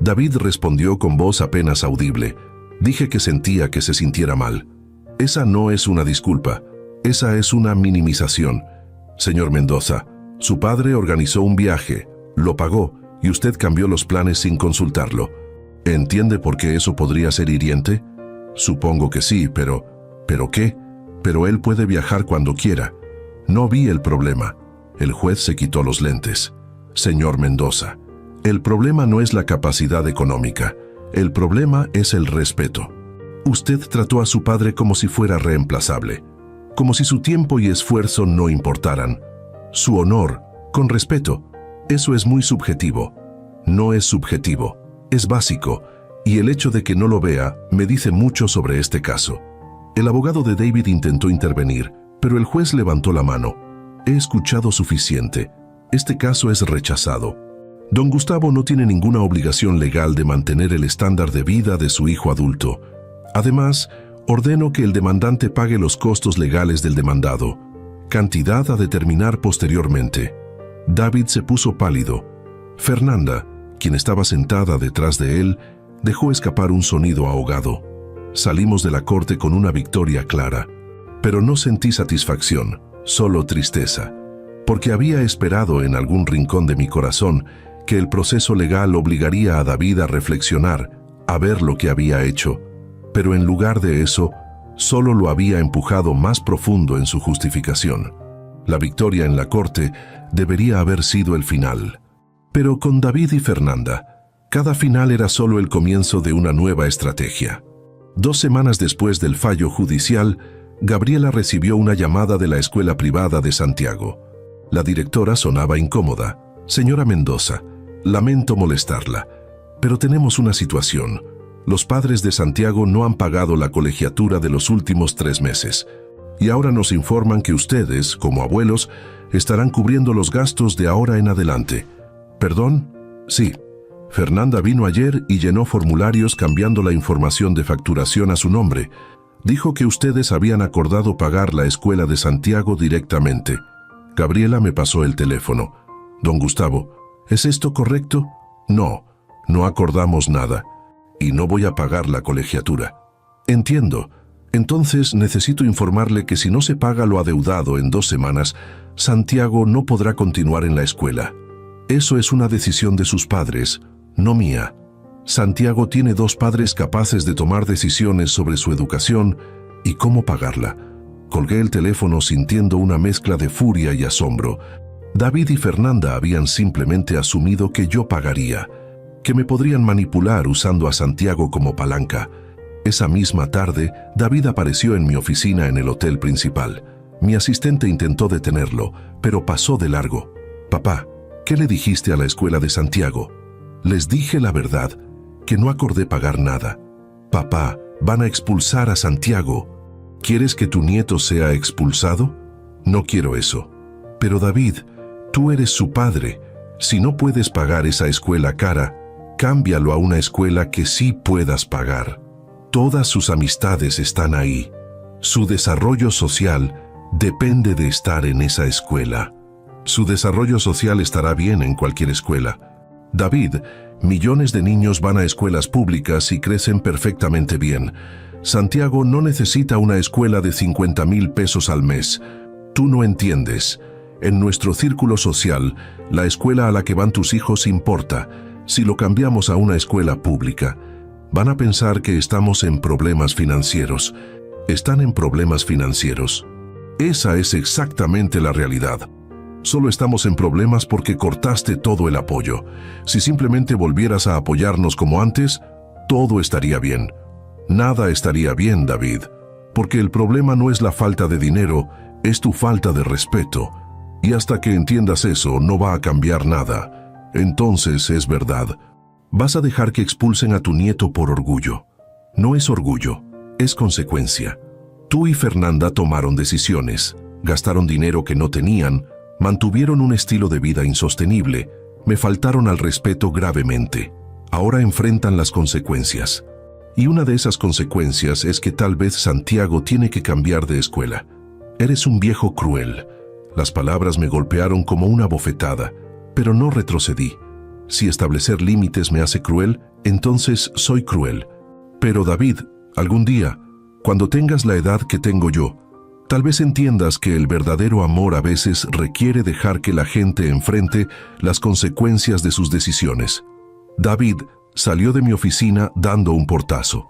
David respondió con voz apenas audible. Dije que sentía que se sintiera mal. Esa no es una disculpa. Esa es una minimización. Señor Mendoza, su padre organizó un viaje, lo pagó y usted cambió los planes sin consultarlo. ¿Entiende por qué eso podría ser hiriente? Supongo que sí, pero ¿qué? Pero él puede viajar cuando quiera. No vi el problema. El juez se quitó los lentes. Señor Mendoza, el problema no es la capacidad económica. El problema es el respeto. Usted trató a su padre como si fuera reemplazable, como si su tiempo y esfuerzo no importaran. Su honor, con respeto, eso es muy subjetivo. No es subjetivo, es básico, y el hecho de que no lo vea me dice mucho sobre este caso. El abogado de David intentó intervenir, pero el juez levantó la mano. He escuchado suficiente. Este caso es rechazado. Don Gustavo no tiene ninguna obligación legal de mantener el estándar de vida de su hijo adulto. Además, ordeno que el demandante pague los costos legales del demandado, cantidad a determinar posteriormente. David se puso pálido. Fernanda, quien estaba sentada detrás de él, dejó escapar un sonido ahogado. Salimos de la corte con una victoria clara, pero no sentí satisfacción, solo tristeza, porque había esperado en algún rincón de mi corazón que el proceso legal obligaría a David a reflexionar, a ver lo que había hecho, pero en lugar de eso, solo lo había empujado más profundo en su justificación. La victoria en la corte debería haber sido el final. Pero con David y Fernanda, cada final era solo el comienzo de una nueva estrategia. 2 semanas después del fallo judicial, Gabriela recibió una llamada de la escuela privada de Santiago. La directora sonaba incómoda. Señora Mendoza, lamento molestarla, pero tenemos una situación. Los padres de Santiago no han pagado la colegiatura de los últimos 3 meses. Y ahora nos informan que ustedes, como abuelos, estarán cubriendo los gastos de ahora en adelante. ¿Perdón? Sí. Fernanda vino ayer y llenó formularios cambiando la información de facturación a su nombre. Dijo que ustedes habían acordado pagar la escuela de Santiago directamente. Gabriela me pasó el teléfono. Don Gustavo, ¿es esto correcto? No, no acordamos nada. Y no voy a pagar la colegiatura. Entiendo. Entonces necesito informarle que si no se paga lo adeudado en 2 semanas, Santiago no podrá continuar en la escuela. Eso es una decisión de sus padres, no mía. Santiago tiene 2 padres capaces de tomar decisiones sobre su educación y cómo pagarla. Colgué el teléfono sintiendo una mezcla de furia y asombro. David y Fernanda habían simplemente asumido que yo pagaría, que me podrían manipular usando a Santiago como palanca. Esa misma tarde, David apareció en mi oficina en el hotel principal. Mi asistente intentó detenerlo, pero pasó de largo. Papá, ¿qué le dijiste a la escuela de Santiago? Les dije la verdad, que no acordé pagar nada. Papá, van a expulsar a Santiago. ¿Quieres que tu nieto sea expulsado? No quiero eso. Pero David, tú eres su padre. Si no puedes pagar esa escuela cara, cámbialo a una escuela que sí puedas pagar. Todas sus amistades están ahí. Su desarrollo social depende de estar en esa escuela. Su desarrollo social estará bien en cualquier escuela. David, millones de niños van a escuelas públicas y crecen perfectamente bien. Santiago no necesita una escuela de 50,000 pesos al mes. Tú no entiendes. En nuestro círculo social, la escuela a la que van tus hijos importa. Si lo cambiamos a una escuela pública, van a pensar que estamos en problemas financieros. ¿Están en problemas financieros? Esa es exactamente la realidad. Solo estamos en problemas porque cortaste todo el apoyo. Si simplemente volvieras a apoyarnos como antes, todo estaría bien. Nada estaría bien, David, porque el problema no es la falta de dinero, es tu falta de respeto. Y hasta que entiendas eso, no va a cambiar nada. Entonces es verdad. Vas a dejar que expulsen a tu nieto por orgullo. No es orgullo, es consecuencia. Tú y Fernanda tomaron decisiones, gastaron dinero que no tenían, mantuvieron un estilo de vida insostenible, me faltaron al respeto gravemente. Ahora enfrentan las consecuencias. Y una de esas consecuencias es que tal vez Santiago tiene que cambiar de escuela. Eres un viejo cruel. Las palabras me golpearon como una bofetada, pero no retrocedí. Si establecer límites me hace cruel, entonces soy cruel. Pero David, algún día, cuando tengas la edad que tengo yo, tal vez entiendas que el verdadero amor a veces requiere dejar que la gente enfrente las consecuencias de sus decisiones. David salió de mi oficina dando un portazo,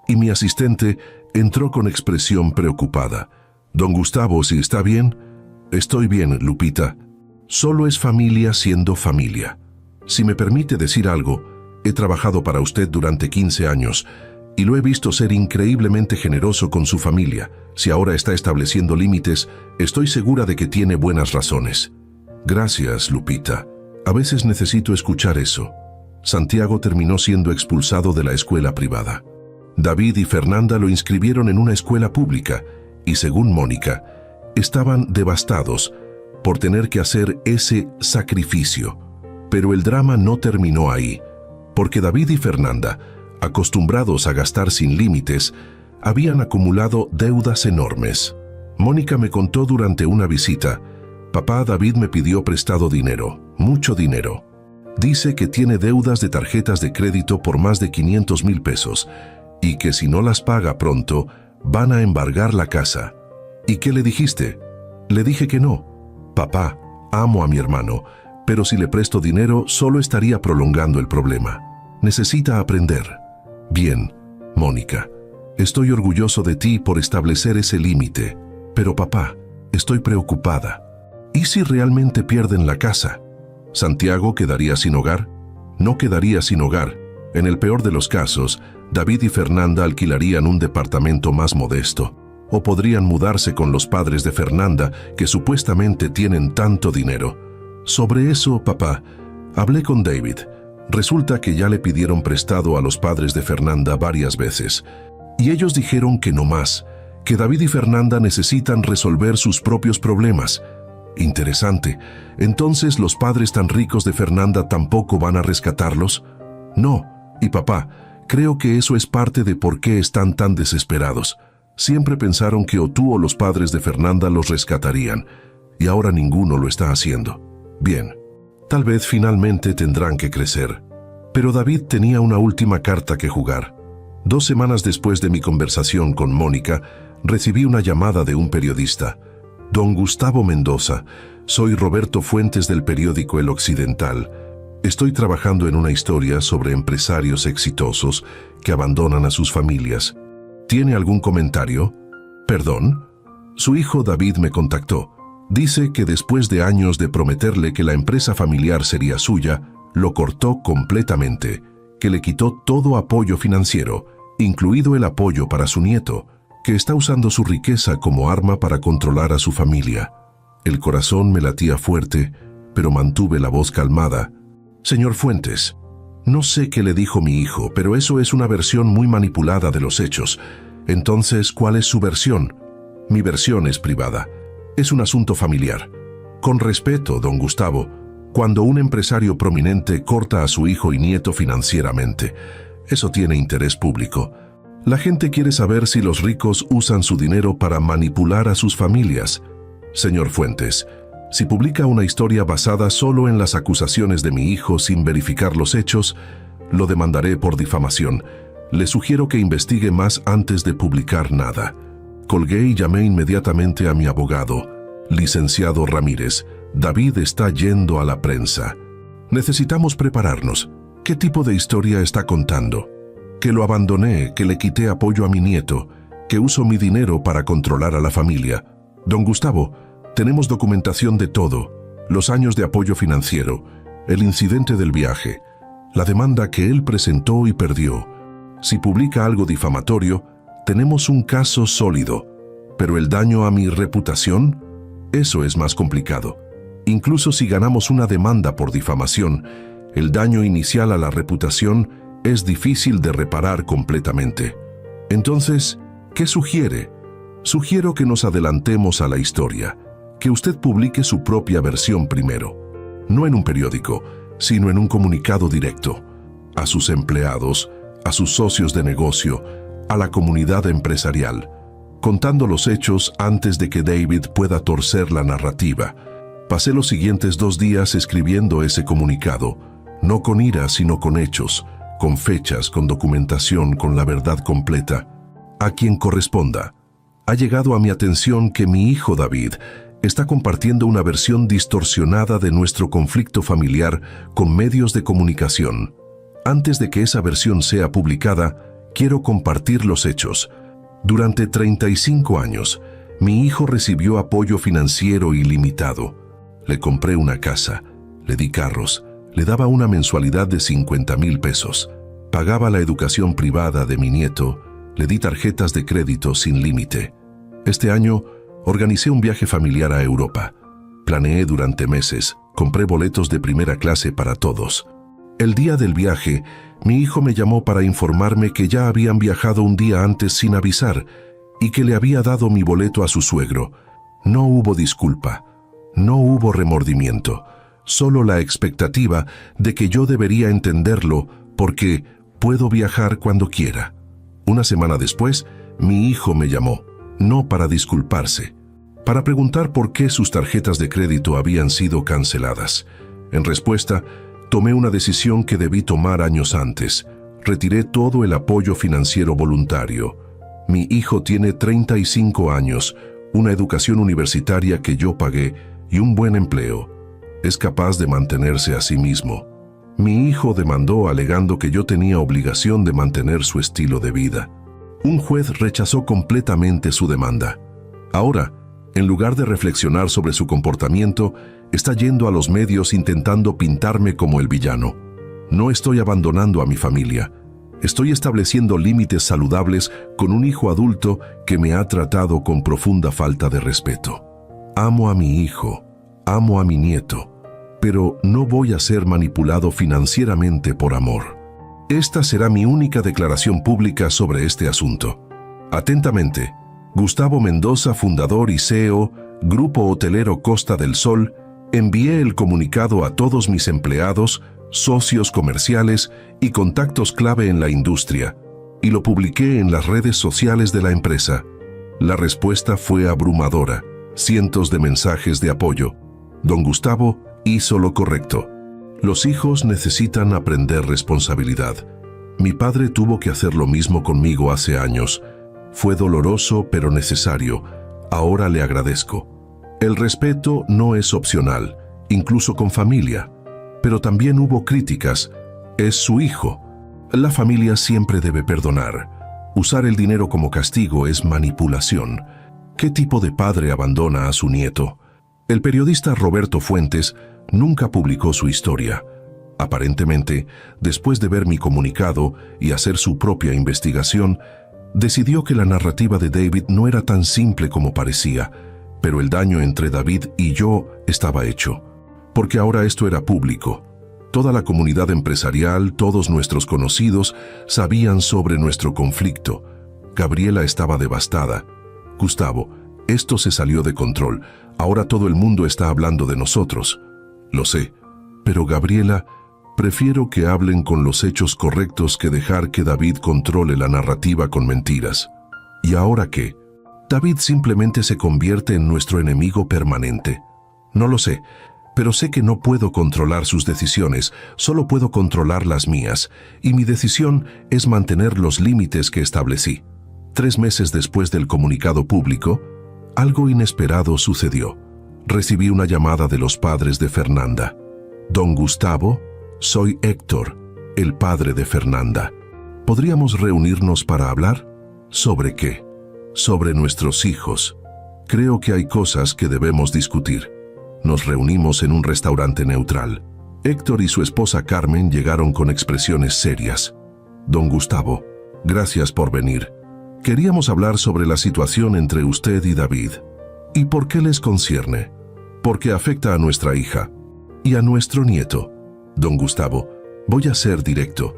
y mi asistente entró con expresión preocupada. Don Gustavo, ¿si está bien? Estoy bien, Lupita. Solo es familia siendo familia. Si me permite decir algo, he trabajado para usted durante 15 años y lo he visto ser increíblemente generoso con su familia. Si ahora está estableciendo límites, estoy segura de que tiene buenas razones. Gracias, Lupita. A veces necesito escuchar eso. Santiago terminó siendo expulsado de la escuela privada. David y Fernanda lo inscribieron en una escuela pública y, según Mónica, estaban devastados por tener que hacer ese sacrificio. Pero el drama no terminó ahí, porque David y Fernanda, acostumbrados a gastar sin límites, habían acumulado deudas enormes. Mónica me contó durante una visita: papá, David me pidió prestado dinero, mucho dinero. Dice que tiene deudas de tarjetas de crédito por más de 500,000 pesos y que si no las paga pronto, van a embargar la casa. ¿Y qué le dijiste? Le dije que no. Papá, amo a mi hermano, pero si le presto dinero solo estaría prolongando el problema. Necesita aprender. Bien, Mónica, estoy orgulloso de ti por establecer ese límite, pero papá, estoy preocupada. ¿Y si realmente pierden la casa? ¿Santiago quedaría sin hogar? No quedaría sin hogar. En el peor de los casos, David y Fernanda alquilarían un departamento más modesto, o podrían mudarse con los padres de Fernanda, que supuestamente tienen tanto dinero. Sobre eso, papá, hablé con David. Resulta que ya le pidieron prestado a los padres de Fernanda varias veces, y ellos dijeron que no más, que David y Fernanda necesitan resolver sus propios problemas. Interesante. ¿Entonces los padres tan ricos de Fernanda tampoco van a rescatarlos? No. Y papá, creo que eso es parte de por qué están tan desesperados. Siempre pensaron que o tú o los padres de Fernanda los rescatarían, y ahora ninguno lo está haciendo. Bien, tal vez finalmente tendrán que crecer. Pero David tenía una última carta que jugar. 2 semanas después de mi conversación con Mónica, recibí una llamada de un periodista. Don Gustavo Mendoza, soy Roberto Fuentes del periódico El Occidental. Estoy trabajando en una historia sobre empresarios exitosos que abandonan a sus familias. ¿Tiene algún comentario? ¿Perdón? Su hijo David me contactó. Dice que después de años de prometerle que la empresa familiar sería suya, lo cortó completamente, que le quitó todo apoyo financiero, incluido el apoyo para su nieto, que está usando su riqueza como arma para controlar a su familia. El corazón me latía fuerte, pero mantuve la voz calmada. Señor Fuentes, no sé qué le dijo mi hijo, pero eso es una versión muy manipulada de los hechos. Entonces, ¿cuál es su versión? Mi versión es privada. Es un asunto familiar. Con respeto, don Gustavo, cuando un empresario prominente corta a su hijo y nieto financieramente, eso tiene interés público. La gente quiere saber si los ricos usan su dinero para manipular a sus familias. Señor Fuentes, si publica una historia basada solo en las acusaciones de mi hijo sin verificar los hechos, lo demandaré por difamación. Le sugiero que investigue más antes de publicar nada. Colgué y llamé inmediatamente a mi abogado, licenciado Ramírez. David está yendo a la prensa. Necesitamos prepararnos. ¿Qué tipo de historia está contando? Que lo abandoné, que le quité apoyo a mi nieto, que uso mi dinero para controlar a la familia. Don Gustavo, tenemos documentación de todo, los años de apoyo financiero, el incidente del viaje, la demanda que él presentó y perdió. Si publica algo difamatorio, tenemos un caso sólido, pero el daño a mi reputación, eso es más complicado. Incluso si ganamos una demanda por difamación, el daño inicial a la reputación es difícil de reparar completamente. Entonces, ¿qué sugiere? Sugiero que nos adelantemos a la historia, que usted publique su propia versión primero, no en un periódico, sino en un comunicado directo, a sus empleados, a sus socios de negocio, a la comunidad empresarial, contando los hechos antes de que David pueda torcer la narrativa. Pasé los siguientes 2 días escribiendo ese comunicado, no con ira, sino con hechos, con fechas, con documentación, con la verdad completa. A quien corresponda. Ha llegado a mi atención que mi hijo David está compartiendo una versión distorsionada de nuestro conflicto familiar con medios de comunicación. Antes de que esa versión sea publicada, quiero compartir los hechos. Durante 35 años, mi hijo recibió apoyo financiero ilimitado. Le compré una casa, le di carros, le daba una mensualidad de 50,000 pesos. Pagaba la educación privada de mi nieto, le di tarjetas de crédito sin límite. Este año, organicé un viaje familiar a Europa. Planeé durante meses, compré boletos de primera clase para todos. El día del viaje, mi hijo me llamó para informarme que ya habían viajado un día antes sin avisar y que le había dado mi boleto a su suegro. No hubo disculpa, no hubo remordimiento. solo la expectativa de que yo debería entenderlo porque puedo viajar cuando quiera. Una semana después, mi hijo me llamó, no para disculparse, para preguntar por qué sus tarjetas de crédito habían sido canceladas. En respuesta, tomé una decisión que debí tomar años antes. Retiré todo el apoyo financiero voluntario. Mi hijo tiene 35 años, una educación universitaria que yo pagué y un buen empleo. Es capaz de mantenerse a sí mismo. Mi hijo demandó alegando que yo tenía obligación de mantener su estilo de vida. Un juez rechazó completamente su demanda. Ahora, en lugar de reflexionar sobre su comportamiento, está yendo a los medios intentando pintarme como el villano. No estoy abandonando a mi familia. Estoy estableciendo límites saludables con un hijo adulto que me ha tratado con profunda falta de respeto. Amo a mi hijo, amo a mi nieto, pero no voy a ser manipulado financieramente por amor. Esta será mi única declaración pública sobre este asunto. Atentamente, Gustavo Mendoza, fundador y CEO, Grupo Hotelero Costa del Sol. Envié el comunicado a todos mis empleados, socios comerciales y contactos clave en la industria, y lo publiqué en las redes sociales de la empresa. La respuesta fue abrumadora, cientos de mensajes de apoyo. Don Gustavo hizo lo correcto. Los hijos necesitan aprender responsabilidad. Mi padre tuvo que hacer lo mismo conmigo hace años. Fue doloroso pero necesario. Ahora le agradezco. El respeto no es opcional, incluso con familia. Pero también hubo críticas. Es su hijo. La familia siempre debe perdonar. Usar el dinero como castigo es manipulación. ¿Qué tipo de padre abandona a su nieto? El periodista Roberto Fuentes nunca publicó su historia. Aparentemente, después de ver mi comunicado y hacer su propia investigación, decidió que la narrativa de David no era tan simple como parecía, pero el daño entre David y yo estaba hecho. Porque ahora esto era público. Toda la comunidad empresarial, todos nuestros conocidos, sabían sobre nuestro conflicto. Gabriela estaba devastada. Gustavo, esto se salió de control. Ahora todo el mundo está hablando de nosotros. Lo sé, pero Gabriela, prefiero que hablen con los hechos correctos que dejar que David controle la narrativa con mentiras. ¿Y ahora qué? David simplemente se convierte en nuestro enemigo permanente. No lo sé, pero sé que no puedo controlar sus decisiones, solo puedo controlar las mías, y mi decisión es mantener los límites que establecí. 3 meses después del comunicado público, algo inesperado sucedió. Recibí una llamada de los padres de Fernanda. Don Gustavo, soy Héctor, el padre de Fernanda. ¿Podríamos reunirnos para hablar? ¿Sobre qué? Sobre nuestros hijos. Creo que hay cosas que debemos discutir. Nos reunimos en un restaurante neutral. Héctor y su esposa Carmen llegaron con expresiones serias. Don Gustavo, gracias por venir. Queríamos hablar sobre la situación entre usted y David. ¿Y por qué les concierne? Porque afecta a nuestra hija y a nuestro nieto. Don Gustavo, voy a ser directo.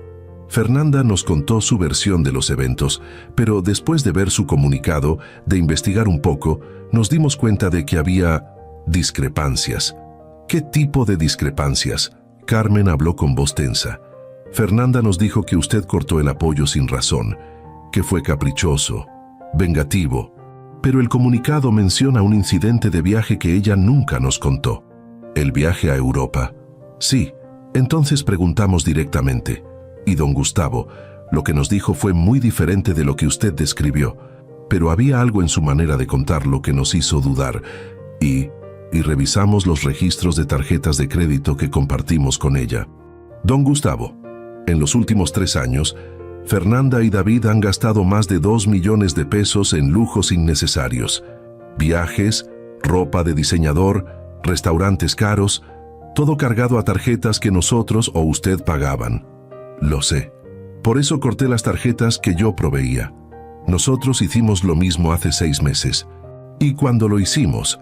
Fernanda nos contó su versión de los eventos, pero después de ver su comunicado, de investigar un poco, nos dimos cuenta de que había discrepancias. ¿Qué tipo de discrepancias? Carmen habló con voz tensa. Fernanda nos dijo que usted cortó el apoyo sin razón, que fue caprichoso, vengativo, pero el comunicado menciona un incidente de viaje que ella nunca nos contó. ¿El viaje a Europa? Sí, entonces preguntamos directamente. Y don Gustavo, lo que nos dijo fue muy diferente de lo que usted describió, pero había algo en su manera de contarlo que nos hizo dudar, y revisamos los registros de tarjetas de crédito que compartimos con ella. Don Gustavo, en los últimos 3 años, Fernanda y David han gastado más de 2 millones de pesos en lujos innecesarios. Viajes, ropa de diseñador, restaurantes caros, todo cargado a tarjetas que nosotros o usted pagaban. Lo sé. Por eso corté las tarjetas que yo proveía. Nosotros hicimos lo mismo hace 6 meses. Y cuando lo hicimos,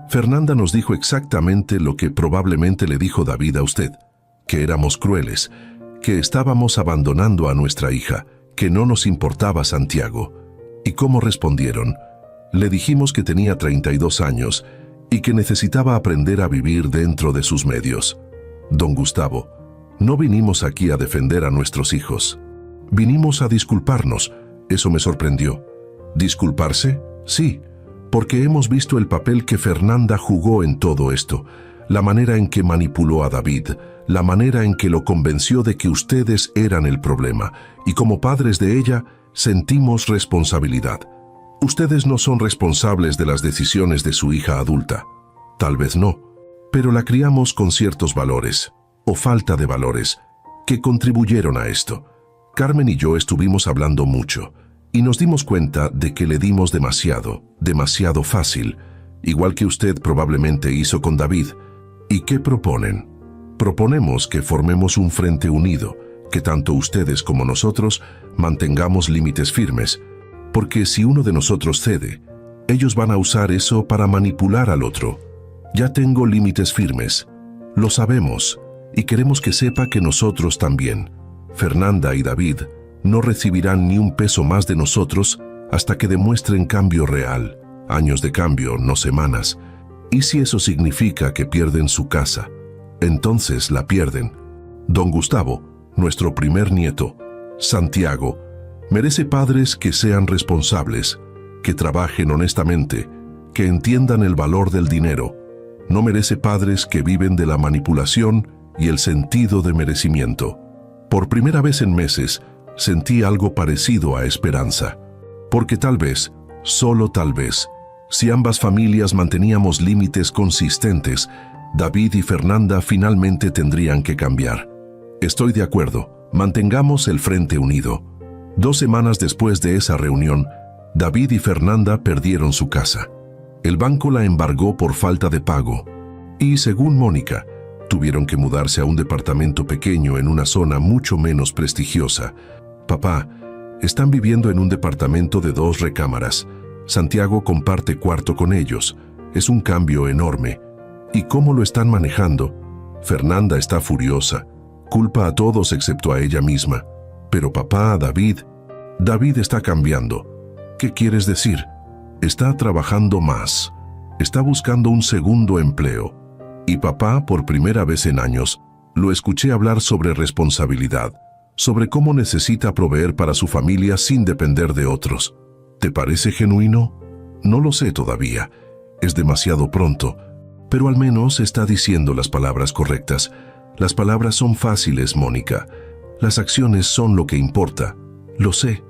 Fernanda nos dijo exactamente lo que probablemente le dijo David a usted, que éramos crueles, que estábamos abandonando a nuestra hija, que no nos importaba Santiago. ¿Y cómo respondieron? Le dijimos que tenía 32 años y que necesitaba aprender a vivir dentro de sus medios. Don Gustavo, no vinimos aquí a defender a nuestros hijos. Vinimos a disculparnos. Eso me sorprendió. ¿Disculparse? Sí, porque hemos visto el papel que Fernanda jugó en todo esto, la manera en que manipuló a David, la manera en que lo convenció de que ustedes eran el problema, y como padres de ella, sentimos responsabilidad. Ustedes no son responsables de las decisiones de su hija adulta. Tal vez no, pero la criamos con ciertos valores, o falta de valores, que contribuyeron a esto. Carmen y yo estuvimos hablando mucho, y nos dimos cuenta de que le dimos demasiado fácil, igual que usted probablemente hizo con David. ¿Y qué proponen? Proponemos que formemos un frente unido, que tanto ustedes como nosotros mantengamos límites firmes, porque si uno de nosotros cede, ellos van a usar eso para manipular al otro. Ya tengo límites firmes, lo sabemos, y queremos que sepa que nosotros también. Fernanda y David no recibirán ni un peso más de nosotros hasta que demuestren cambio real, años de cambio, no semanas. ¿Y si eso significa que pierden su casa? Entonces la pierden. Don Gustavo, nuestro primer nieto, Santiago, merece padres que sean responsables, que trabajen honestamente, que entiendan el valor del dinero. No merece padres que viven de la manipulación y el sentido de merecimiento. Por primera vez en meses, sentí algo parecido a esperanza. Porque tal vez, solo tal vez, si ambas familias manteníamos límites consistentes, David y Fernanda finalmente tendrían que cambiar. Estoy de acuerdo, mantengamos el frente unido. 2 semanas después de esa reunión, David y Fernanda perdieron su casa. El banco la embargó por falta de pago. Y según Mónica, tuvieron que mudarse a un departamento pequeño en una zona mucho menos prestigiosa. Papá, están viviendo en un departamento de 2 recámaras. Santiago comparte cuarto con ellos. Es un cambio enorme. ¿Y cómo lo están manejando? Fernanda está furiosa. Culpa a todos excepto a ella misma. Pero papá, David está cambiando. ¿Qué quieres decir? Está trabajando más. Está buscando un segundo empleo. Y papá, por primera vez en años, lo escuché hablar sobre responsabilidad, sobre cómo necesita proveer para su familia sin depender de otros. ¿Te parece genuino? No lo sé todavía. Es demasiado pronto. Pero al menos está diciendo las palabras correctas. Las palabras son fáciles, Mónica. Las acciones son lo que importa. Lo sé.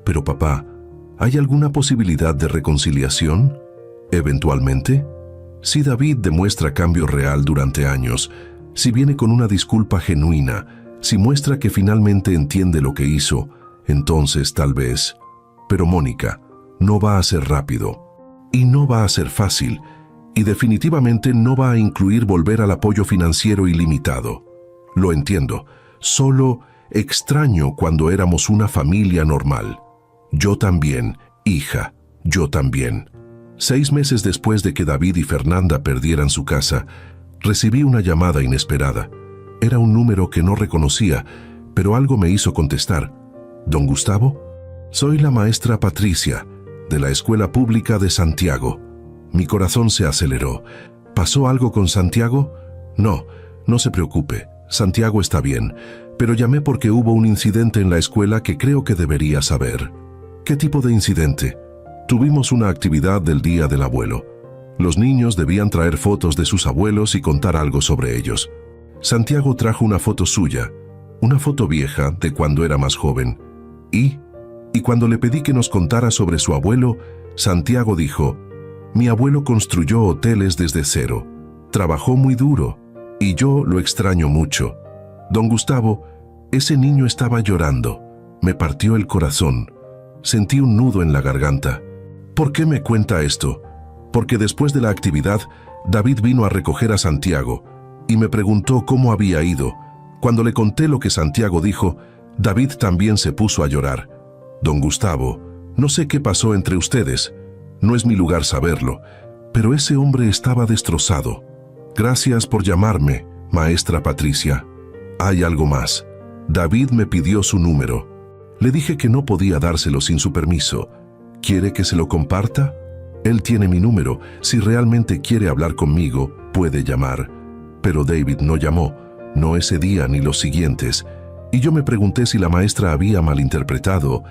Pero papá, ¿hay alguna posibilidad de reconciliación? ¿Eventualmente? Si David demuestra cambio real durante años, si viene con una disculpa genuina, si muestra que finalmente entiende lo que hizo, entonces tal vez. Pero Mónica, no va a ser rápido. Y no va a ser fácil. Y definitivamente no va a incluir volver al apoyo financiero ilimitado. Lo entiendo. Solo extraño cuando éramos una familia normal. Yo también, hija, yo también. 6 meses después de que David y Fernanda perdieran su casa, recibí una llamada inesperada. Era un número que no reconocía, pero algo me hizo contestar. ¿Don Gustavo? Soy la maestra Patricia, de la Escuela Pública de Santiago. Mi corazón se aceleró. ¿Pasó algo con Santiago? No, no se preocupe. Santiago está bien, pero llamé porque hubo un incidente en la escuela que creo que debería saber. ¿Qué tipo de incidente? Tuvimos una actividad del Día del Abuelo. Los niños debían traer fotos de sus abuelos y contar algo sobre ellos. Santiago trajo una foto suya, una foto vieja de cuando era más joven. Y cuando le pedí que nos contara sobre su abuelo, Santiago dijo: mi abuelo construyó hoteles desde cero, trabajó muy duro, y yo lo extraño mucho. Don Gustavo, ese niño estaba llorando, me partió el corazón, sentí un nudo en la garganta. ¿Por qué me cuenta esto? Porque después de la actividad, David vino a recoger a Santiago, y me preguntó cómo había ido. Cuando le conté lo que Santiago dijo, David también se puso a llorar. Don Gustavo, no sé qué pasó entre ustedes, no es mi lugar saberlo, pero ese hombre estaba destrozado. Gracias por llamarme, maestra Patricia. Hay algo más. David me pidió su número. Le dije que no podía dárselo sin su permiso. ¿Quiere que se lo comparta? Él tiene mi número. Si realmente quiere hablar conmigo, puede llamar. Pero David no llamó, no ese día ni los siguientes. Y yo me pregunté si la maestra había malinterpretado,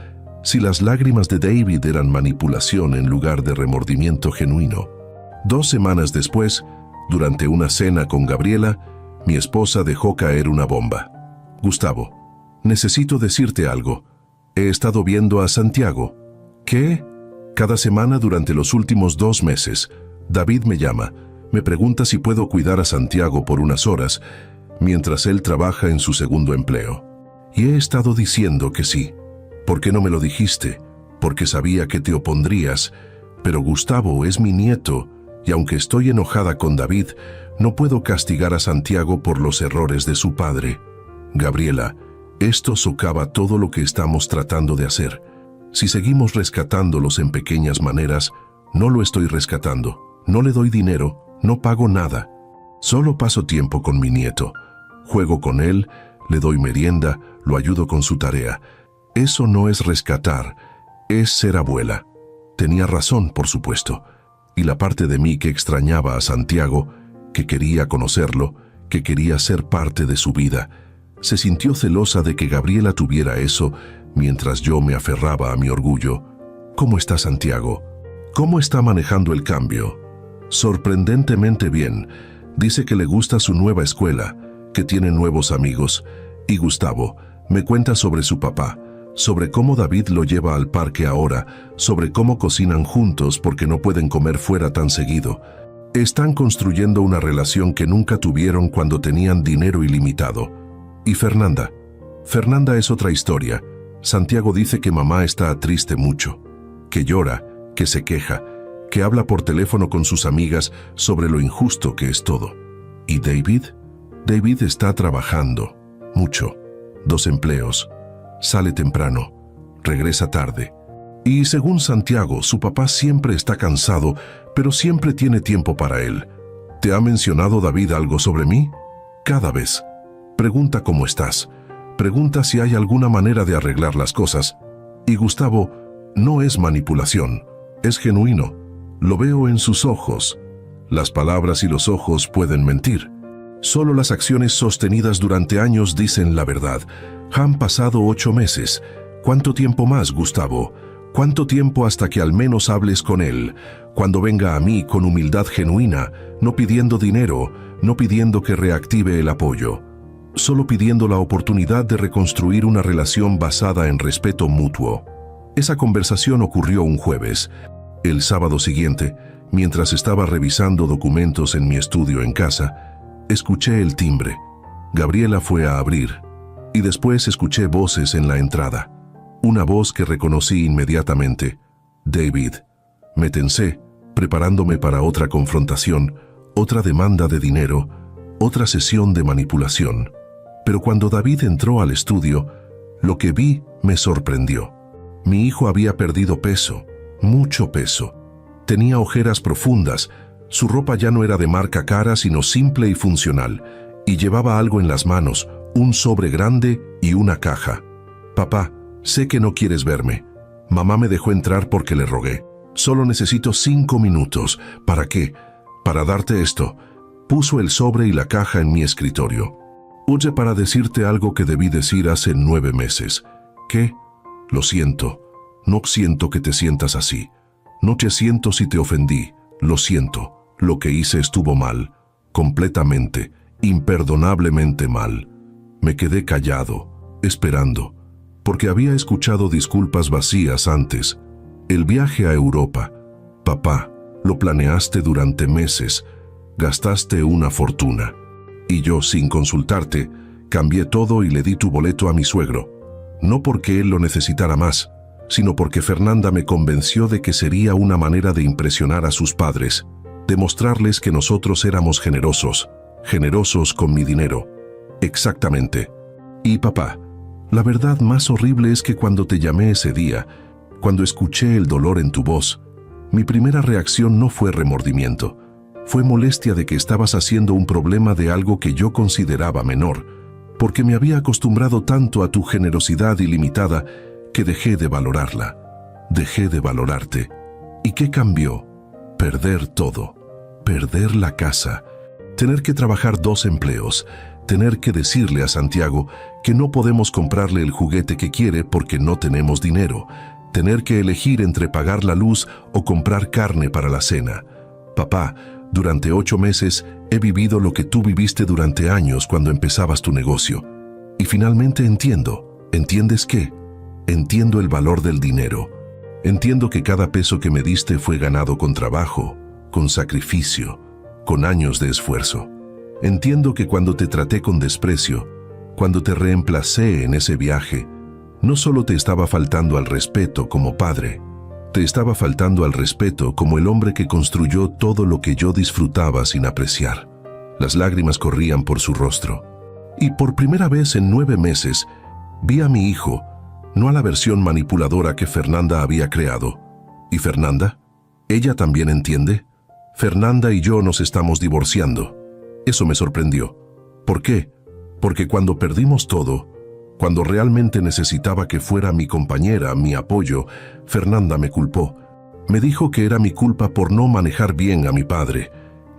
si las lágrimas de David eran manipulación en lugar de remordimiento genuino. 2 semanas después, durante una cena con Gabriela, mi esposa dejó caer una bomba. Gustavo, necesito decirte algo. He estado viendo a Santiago. ¿Qué? Cada semana durante los últimos 2 meses, David me llama, me pregunta si puedo cuidar a Santiago por unas horas, mientras él trabaja en su segundo empleo. Y he estado diciendo que sí. ¿Por qué no me lo dijiste? Porque sabía que te opondrías. Pero Gustavo es mi nieto, y aunque estoy enojada con David, no puedo castigar a Santiago por los errores de su padre. Gabriela, esto socava todo lo que estamos tratando de hacer. Si seguimos rescatándolos en pequeñas maneras, no lo estoy rescatando. No le doy dinero, no pago nada. Solo paso tiempo con mi nieto. Juego con él, le doy merienda, lo ayudo con su tarea. Eso no es rescatar, es ser abuela. Tenía razón, por supuesto. Y la parte de mí que extrañaba a Santiago, que quería conocerlo, que quería ser parte de su vida, se sintió celosa de que Gabriela tuviera eso mientras yo me aferraba a mi orgullo. ¿Cómo está Santiago? ¿Cómo está manejando el cambio? Sorprendentemente bien. Dice que le gusta su nueva escuela, que tiene nuevos amigos. Y Gustavo me cuenta sobre su papá, sobre cómo David lo lleva al parque ahora, sobre cómo cocinan juntos porque no pueden comer fuera tan seguido. Están construyendo una relación que nunca tuvieron cuando tenían dinero ilimitado. Y Fernanda. Fernanda es otra historia. Santiago dice que mamá está triste mucho, que llora, que se queja, que habla por teléfono con sus amigas sobre lo injusto que es todo. ¿Y David? David está trabajando, mucho, 2 empleos, sale temprano, regresa tarde. Y según Santiago, su papá siempre está cansado, pero siempre tiene tiempo para él. ¿Te ha mencionado David algo sobre mí? Cada vez. Pregunta cómo estás. Pregunta si hay alguna manera de arreglar las cosas. Y Gustavo, no es manipulación, es genuino. Lo veo en sus ojos. Las palabras y los ojos pueden mentir. Solo las acciones sostenidas durante años dicen la verdad. Han pasado 8 meses. ¿Cuánto tiempo más, Gustavo? ¿Cuánto tiempo hasta que al menos hables con él? Cuando venga a mí con humildad genuina, no pidiendo dinero, no pidiendo que reactive el apoyo, solo pidiendo la oportunidad de reconstruir una relación basada en respeto mutuo. Esa conversación ocurrió un jueves. El sábado siguiente, mientras estaba revisando documentos en mi estudio en casa, escuché el timbre. Gabriela fue a abrir, y después escuché voces en la entrada. Una voz que reconocí inmediatamente. David. Me tensé, preparándome para otra confrontación, otra demanda de dinero, otra sesión de manipulación. Pero cuando David entró al estudio, lo que vi me sorprendió. Mi hijo había perdido peso, mucho peso. Tenía ojeras profundas, su ropa ya no era de marca cara sino simple y funcional, y llevaba algo en las manos, un sobre grande y una caja. Papá, sé que no quieres verme. Mamá me dejó entrar porque le rogué. Solo necesito 5 minutos. ¿Para qué? Para darte esto. Puso el sobre y la caja en mi escritorio. Huye para decirte algo que debí decir hace 9 meses. ¿Qué? Lo siento. No siento que te sientas así. No te siento si te ofendí. Lo siento. Lo que hice estuvo mal. Completamente, imperdonablemente mal. Me quedé callado, esperando, porque había escuchado disculpas vacías antes. El viaje a Europa. Papá, lo planeaste durante meses. Gastaste una fortuna. Y yo, sin consultarte, cambié todo y le di tu boleto a mi suegro. No porque él lo necesitara más, sino porque Fernanda me convenció de que sería una manera de impresionar a sus padres, demostrarles que nosotros éramos generosos con mi dinero. Exactamente. Y papá, la verdad más horrible es que cuando te llamé ese día, cuando escuché el dolor en tu voz, mi primera reacción no fue remordimiento. Fue molestia de que estabas haciendo un problema de algo que yo consideraba menor, porque me había acostumbrado tanto a tu generosidad ilimitada que dejé de valorarla. Dejé de valorarte. ¿Y qué cambió? perder todo, perder la casa, tener que trabajar 2 empleos, tener que decirle a Santiago que no podemos comprarle el juguete que quiere porque no tenemos dinero, tener que elegir entre pagar la luz o comprar carne para la cena. Papá, durante 8 meses he vivido lo que tú viviste durante años cuando empezabas tu negocio. Y finalmente entiendo. ¿Entiendes qué? Entiendo el valor del dinero. Entiendo que cada peso que me diste fue ganado con trabajo, con sacrificio, con años de esfuerzo. Entiendo que cuando te traté con desprecio, cuando te reemplacé en ese viaje, no solo te estaba faltando al respeto como padre, te estaba faltando al respeto como el hombre que construyó todo lo que yo disfrutaba sin apreciar. Las lágrimas corrían por su rostro. Y por primera vez en 9 meses, vi a mi hijo, no a la versión manipuladora que Fernanda había creado. ¿Y Fernanda? ¿Ella también entiende? Fernanda y yo nos estamos divorciando. Eso me sorprendió. ¿Por qué? Porque cuando perdimos todo, cuando realmente necesitaba que fuera mi compañera, mi apoyo, Fernanda me culpó. Me dijo que era mi culpa por no manejar bien a mi padre,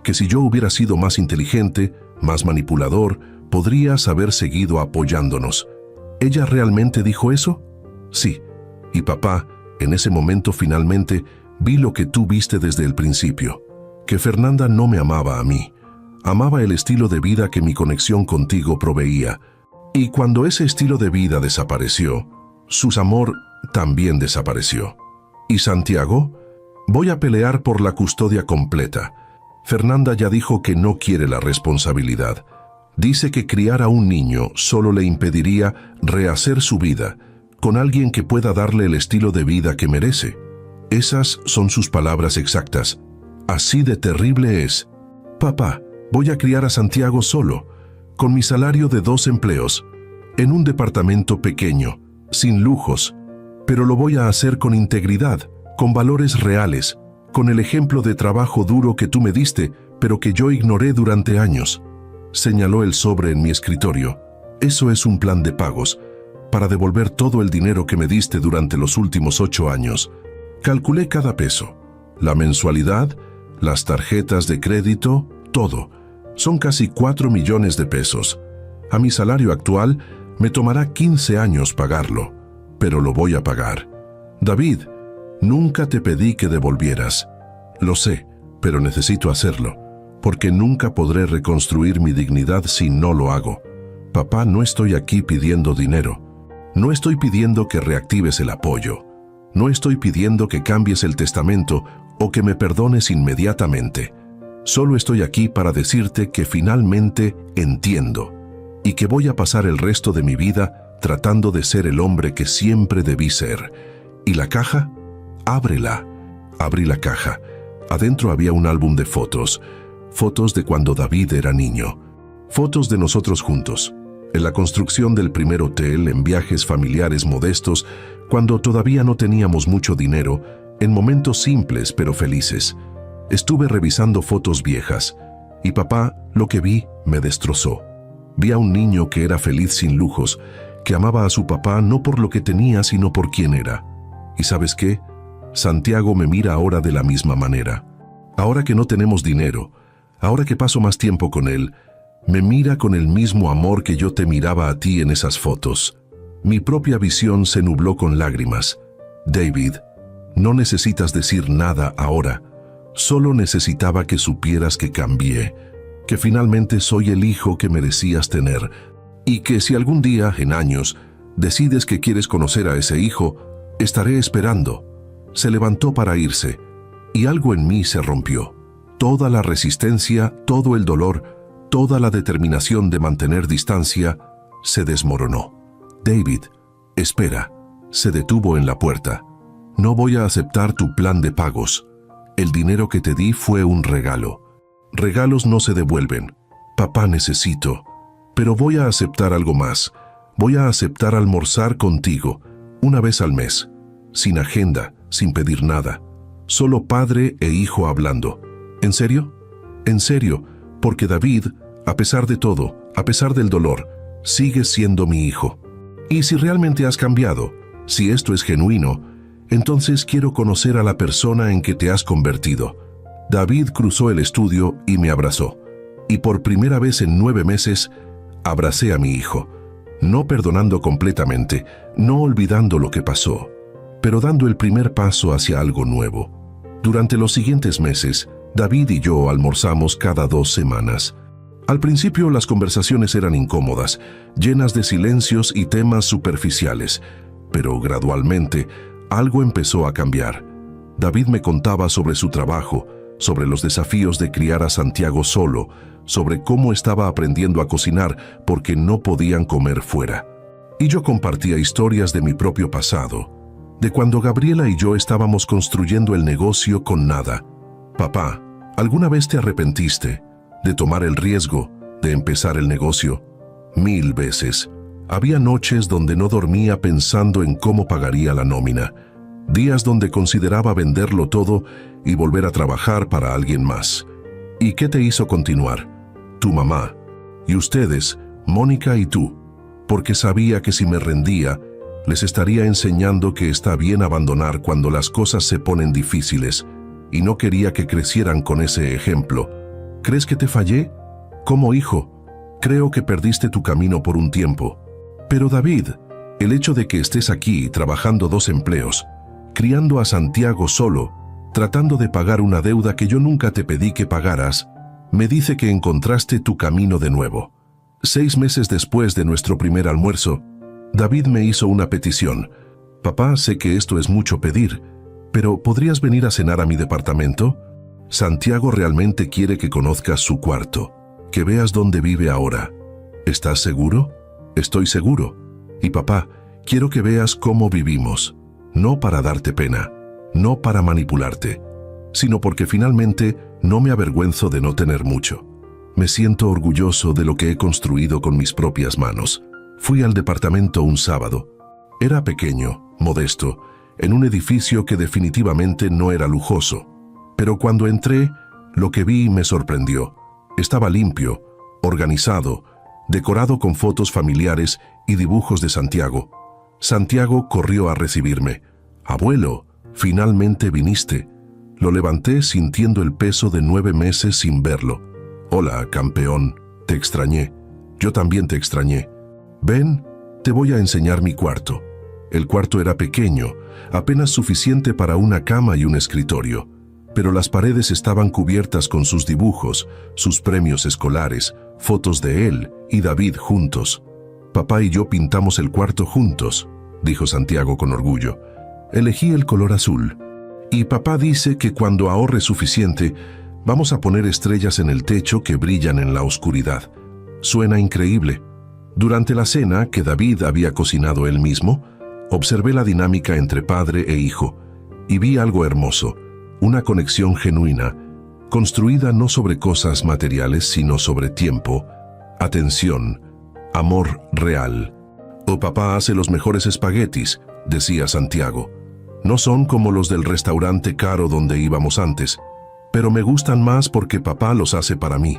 que si yo hubiera sido más inteligente, más manipulador, podrías haber seguido apoyándonos. ¿Ella realmente dijo eso? Sí. Y papá, en ese momento finalmente vi lo que tú viste desde el principio, que Fernanda no me amaba a mí. Amaba el estilo de vida que mi conexión contigo proveía. Y cuando ese estilo de vida desapareció, su amor también desapareció. ¿Y Santiago? Voy a pelear por la custodia completa. Fernanda ya dijo que no quiere la responsabilidad. Dice que criar a un niño solo le impediría rehacer su vida con alguien que pueda darle el estilo de vida que merece. Esas son sus palabras exactas. Así de terrible es. Papá, voy a criar a Santiago solo, con mi salario de 2 empleos, en un departamento pequeño, sin lujos, pero lo voy a hacer con integridad, con valores reales, con el ejemplo de trabajo duro que tú me diste, pero que yo ignoré durante años. Señaló el sobre en mi escritorio. Eso es un plan de pagos, para devolver todo el dinero que me diste durante los últimos 8 años. Calculé cada peso, la mensualidad, las tarjetas de crédito, todo. Son casi 4 millones de pesos. A mi salario actual me tomará 15 años pagarlo, pero lo voy a pagar. David, nunca te pedí que devolvieras. Lo sé, pero necesito hacerlo, porque nunca podré reconstruir mi dignidad si no lo hago. Papá, no estoy aquí pidiendo dinero. No estoy pidiendo que reactives el apoyo. No estoy pidiendo que cambies el testamento o que me perdones inmediatamente. Solo estoy aquí para decirte que finalmente entiendo y que voy a pasar el resto de mi vida tratando de ser el hombre que siempre debí ser. ¿Y la caja? Ábrela. Abrí la caja. Adentro había un álbum de fotos. Fotos de cuando David era niño. Fotos de nosotros juntos. En la construcción del primer hotel, en viajes familiares modestos, cuando todavía no teníamos mucho dinero, en momentos simples pero felices. Estuve revisando fotos viejas, y papá, lo que vi, me destrozó. Vi a un niño que era feliz sin lujos, que amaba a su papá no por lo que tenía, sino por quién era. ¿Y sabes qué? Santiago me mira ahora de la misma manera. Ahora que no tenemos dinero, ahora que paso más tiempo con él, me mira con el mismo amor que yo te miraba a ti en esas fotos. Mi propia visión se nubló con lágrimas. David, no necesitas decir nada ahora. Solo necesitaba que supieras que cambié, que finalmente soy el hijo que merecías tener, y que si algún día, en años, decides que quieres conocer a ese hijo, estaré esperando. Se levantó para irse, y algo en mí se rompió. Toda la resistencia, todo el dolor, toda la determinación de mantener distancia, se desmoronó. David, espera, se detuvo en la puerta. No voy a aceptar tu plan de pagos. El dinero que te di fue un regalo. Regalos no se devuelven. Papá, necesito. Pero voy a aceptar algo más. Voy a aceptar almorzar contigo, una vez al mes. Sin agenda, sin pedir nada. Solo padre e hijo hablando. ¿En serio? En serio, porque David, a pesar de todo, a pesar del dolor, sigue siendo mi hijo. Y si realmente has cambiado, si esto es genuino, entonces quiero conocer a la persona en que te has convertido. David cruzó el estudio y me abrazó. Y por primera vez en 9 meses, abracé a mi hijo, no perdonando completamente, no olvidando lo que pasó, pero dando el primer paso hacia algo nuevo. Durante los siguientes meses, David y yo almorzamos cada 2 semanas. Al principio las conversaciones eran incómodas, llenas de silencios y temas superficiales, pero gradualmente algo empezó a cambiar. David me contaba sobre su trabajo, sobre los desafíos de criar a Santiago solo, sobre cómo estaba aprendiendo a cocinar porque no podían comer fuera. Y yo compartía historias de mi propio pasado, de cuando Gabriela y yo estábamos construyendo el negocio con nada. Papá, ¿alguna vez te arrepentiste de tomar el riesgo de empezar el negocio? 1000 veces. Había noches donde no dormía pensando en cómo pagaría la nómina, días donde consideraba venderlo todo y volver a trabajar para alguien más. ¿Y qué te hizo continuar? Tu mamá. Y ustedes, Mónica y tú, porque sabía que si me rendía, les estaría enseñando que está bien abandonar cuando las cosas se ponen difíciles, y no quería que crecieran con ese ejemplo. ¿Crees que te fallé? Como hijo, creo que perdiste tu camino por un tiempo. Pero David, el hecho de que estés aquí trabajando 2 empleos, criando a Santiago solo, tratando de pagar una deuda que yo nunca te pedí que pagaras, me dice que encontraste tu camino de nuevo. 6 meses después de nuestro primer almuerzo, David me hizo una petición. Papá, sé que esto es mucho pedir, pero ¿podrías venir a cenar a mi departamento? Santiago realmente quiere que conozcas su cuarto, que veas dónde vive ahora. ¿Estás seguro? Estoy seguro. Y papá, quiero que veas cómo vivimos, no para darte pena, no para manipularte, sino porque finalmente no me avergüenzo de no tener mucho. Me siento orgulloso de lo que he construido con mis propias manos. Fui al departamento un sábado. Era pequeño, modesto, en un edificio que definitivamente no era lujoso. Pero cuando entré, lo que vi me sorprendió. Estaba limpio, organizado, decorado con fotos familiares y dibujos de Santiago. Santiago corrió a recibirme. Abuelo, finalmente viniste. Lo levanté sintiendo el peso de 9 meses sin verlo. Hola, campeón, te extrañé. Yo también te extrañé. Ven, te voy a enseñar mi cuarto. El cuarto era pequeño, apenas suficiente para una cama y un escritorio, pero las paredes estaban cubiertas con sus dibujos, sus premios escolares, fotos de él y David juntos. Papá y yo pintamos el cuarto juntos, dijo Santiago con orgullo. Elegí el color azul. Y papá dice que cuando ahorre suficiente, vamos a poner estrellas en el techo que brillan en la oscuridad. Suena increíble. Durante la cena, que David había cocinado él mismo, observé la dinámica entre padre e hijo y vi algo hermoso, una conexión genuina, construida no sobre cosas materiales, sino sobre tiempo, atención, amor real. «Oh, papá hace los mejores espaguetis», decía Santiago. «No son como los del restaurante caro donde íbamos antes, pero me gustan más porque papá los hace para mí».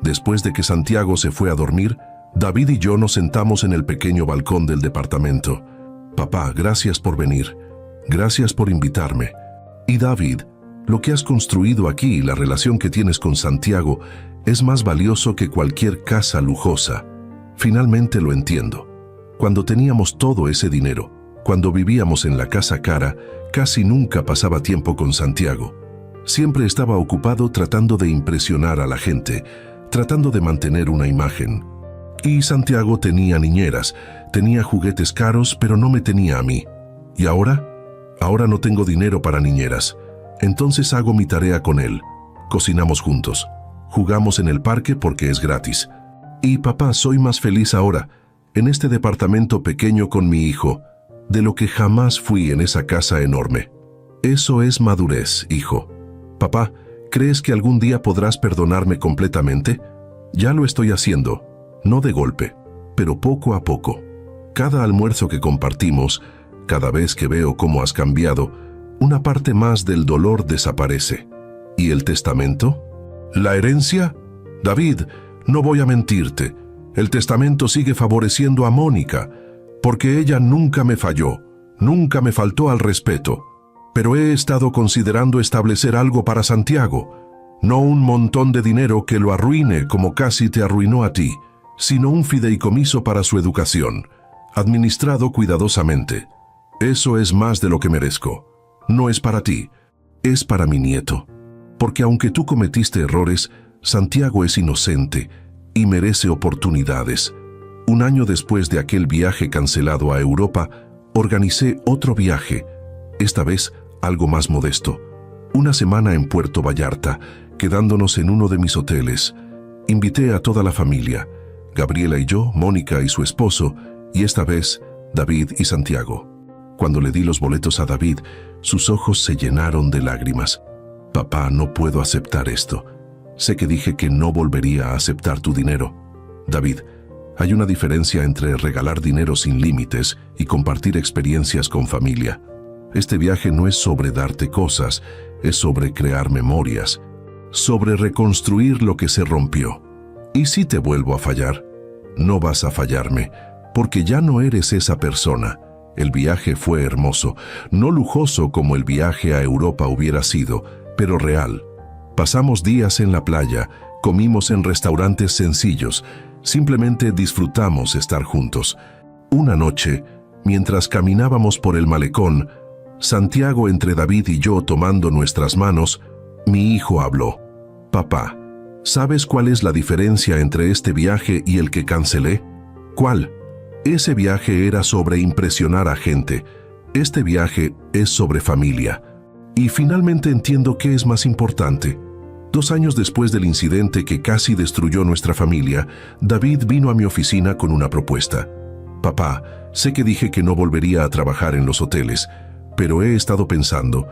Después de que Santiago se fue a dormir, David y yo nos sentamos en el pequeño balcón del departamento. «Papá, gracias por venir. Gracias por invitarme. Y David, lo que has construido aquí y la relación que tienes con Santiago es más valioso que cualquier casa lujosa. Finalmente lo entiendo. Cuando teníamos todo ese dinero, cuando vivíamos en la casa cara, casi nunca pasaba tiempo con Santiago. Siempre estaba ocupado tratando de impresionar a la gente, tratando de mantener una imagen. Y Santiago tenía niñeras, tenía juguetes caros, pero no me tenía a mí. ¿Y ahora? Ahora no tengo dinero para niñeras. Entonces hago mi tarea con él. Cocinamos juntos. Jugamos en el parque porque es gratis. Y papá, soy más feliz ahora, en este departamento pequeño con mi hijo, de lo que jamás fui en esa casa enorme. Eso es madurez, hijo. Papá, ¿crees que algún día podrás perdonarme completamente? Ya lo estoy haciendo. No de golpe, pero poco a poco. Cada almuerzo que compartimos, cada vez que veo cómo has cambiado, una parte más del dolor desaparece. ¿Y el testamento? ¿La herencia? David, no voy a mentirte. El testamento sigue favoreciendo a Mónica, porque ella nunca me falló, nunca me faltó al respeto. Pero he estado considerando establecer algo para Santiago. No un montón de dinero que lo arruine como casi te arruinó a ti, sino un fideicomiso para su educación, administrado cuidadosamente. Eso es más de lo que merezco. No es para ti, es para mi nieto. Porque aunque tú cometiste errores, Santiago es inocente y merece oportunidades. Un año después de aquel viaje cancelado a Europa, organicé otro viaje, esta vez algo más modesto. Una semana en Puerto Vallarta, quedándonos en uno de mis hoteles. Invité a toda la familia, Gabriela y yo, Mónica y su esposo, y esta vez David y Santiago. Cuando le di los boletos a David, sus ojos se llenaron de lágrimas. Papá, no puedo aceptar esto. Sé que dije que no volvería a aceptar tu dinero. David, hay una diferencia entre regalar dinero sin límites y compartir experiencias con familia. Este viaje no es sobre darte cosas, es sobre crear memorias, sobre reconstruir lo que se rompió. ¿Y si te vuelvo a fallar? No vas a fallarme, porque ya no eres esa persona. El viaje fue hermoso, no lujoso como el viaje a Europa hubiera sido, pero real. Pasamos días en la playa, comimos en restaurantes sencillos, simplemente disfrutamos estar juntos. Una noche, mientras caminábamos por el malecón, Santiago entre David y yo tomando nuestras manos, mi hijo habló. Papá, ¿sabes cuál es la diferencia entre este viaje y el que cancelé? ¿Cuál? Ese viaje era sobre impresionar a gente. Este viaje es sobre familia. Y finalmente entiendo qué es más importante. 2 años después del incidente que casi destruyó nuestra familia, David vino a mi oficina con una propuesta. Papá, sé que dije que no volvería a trabajar en los hoteles, pero he estado pensando,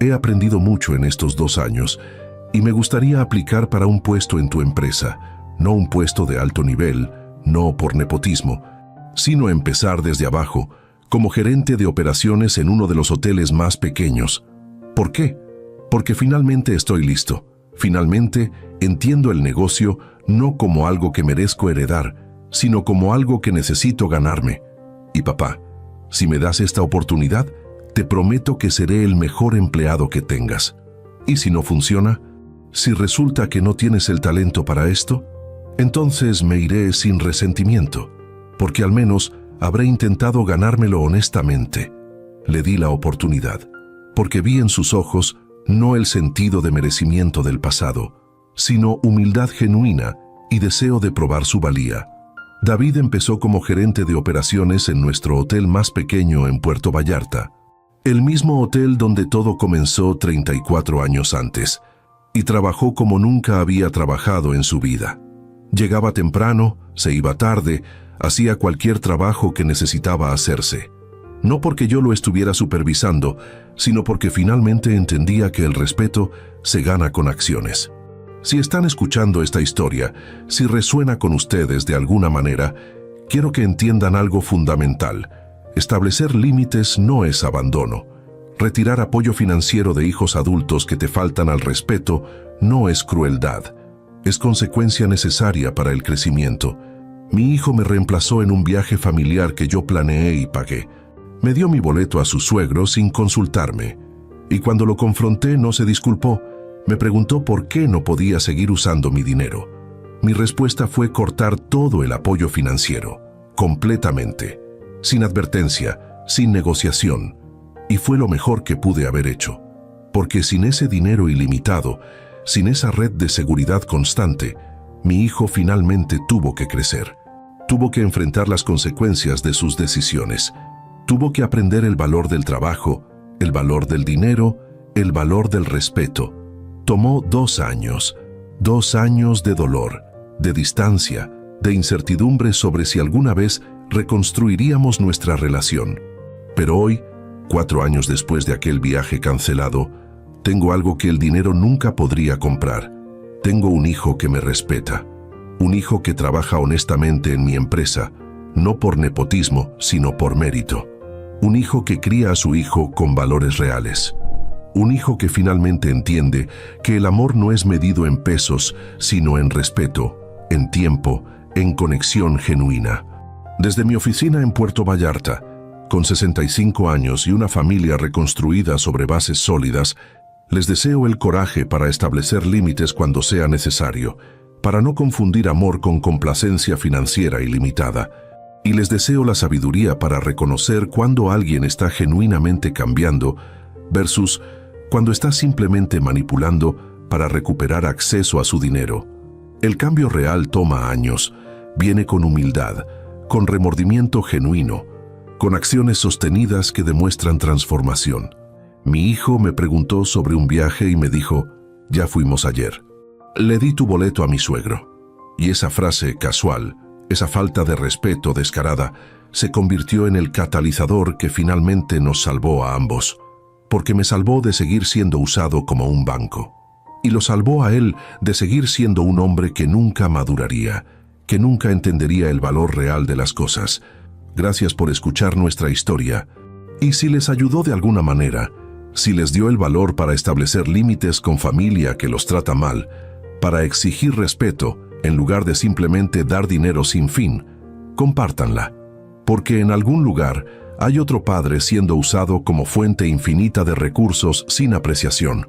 he aprendido mucho en estos 2 años y me gustaría aplicar para un puesto en tu empresa, no un puesto de alto nivel, no por nepotismo, sino empezar desde abajo, como gerente de operaciones en uno de los hoteles más pequeños. ¿Por qué? Porque finalmente estoy listo. Finalmente entiendo el negocio no como algo que merezco heredar, sino como algo que necesito ganarme. Y papá, si me das esta oportunidad, te prometo que seré el mejor empleado que tengas. ¿Y si no funciona? Si resulta que no tienes el talento para esto, entonces me iré sin resentimiento, porque al menos habré intentado ganármelo honestamente. Le di la oportunidad, porque vi en sus ojos no el sentido de merecimiento del pasado, sino humildad genuina y deseo de probar su valía. David empezó como gerente de operaciones en nuestro hotel más pequeño en Puerto Vallarta, el mismo hotel donde todo comenzó 34 años antes, y trabajó como nunca había trabajado en su vida. Llegaba temprano, se iba tarde, hacía cualquier trabajo que necesitaba hacerse. No porque yo lo estuviera supervisando, sino porque finalmente entendía que el respeto se gana con acciones. Si están escuchando esta historia, si resuena con ustedes de alguna manera, quiero que entiendan algo fundamental. Establecer límites no es abandono. Retirar apoyo financiero de hijos adultos que te faltan al respeto no es crueldad. Es consecuencia necesaria para el crecimiento. Mi hijo me reemplazó en un viaje familiar que yo planeé y pagué. Me dio mi boleto a su suegro sin consultarme. Y cuando lo confronté no se disculpó. Me preguntó por qué no podía seguir usando mi dinero. Mi respuesta fue cortar todo el apoyo financiero, completamente, sin advertencia, sin negociación. Y fue lo mejor que pude haber hecho. Porque sin ese dinero ilimitado, sin esa red de seguridad constante, mi hijo finalmente tuvo que crecer. Tuvo que enfrentar las consecuencias de sus decisiones. Tuvo que aprender el valor del trabajo, el valor del dinero, el valor del respeto. Tomó 2 años, 2 años de dolor, de distancia, de incertidumbre sobre si alguna vez reconstruiríamos nuestra relación. Pero hoy, 4 años después de aquel viaje cancelado, tengo algo que el dinero nunca podría comprar. Tengo un hijo que me respeta, un hijo que trabaja honestamente en mi empresa, no por nepotismo, sino por mérito. Un hijo que cría a su hijo con valores reales. Un hijo que finalmente entiende que el amor no es medido en pesos, sino en respeto, en tiempo, en conexión genuina. Desde mi oficina en Puerto Vallarta, con 65 años y una familia reconstruida sobre bases sólidas, Les deseo el coraje para establecer límites cuando sea necesario, para no confundir amor con complacencia financiera ilimitada. Y les deseo la sabiduría para reconocer cuando alguien está genuinamente cambiando versus cuando está simplemente manipulando para recuperar acceso a su dinero. El cambio real toma años, viene con humildad, con remordimiento genuino, con acciones sostenidas que demuestran transformación. Mi hijo me preguntó sobre un viaje y me dijo, ya fuimos ayer. Le di tu boleto a mi suegro. Y esa frase casual, esa falta de respeto descarada, se convirtió en el catalizador que finalmente nos salvó a ambos, porque me salvó de seguir siendo usado como un banco. Y lo salvó a él de seguir siendo un hombre que nunca maduraría, que nunca entendería el valor real de las cosas. Gracias por escuchar nuestra historia. Y si les ayudó de alguna manera, si les dio el valor para establecer límites con familia que los trata mal, para exigir respeto, en lugar de simplemente dar dinero sin fin, compártanla. Porque en algún lugar hay otro padre siendo usado como fuente infinita de recursos sin apreciación.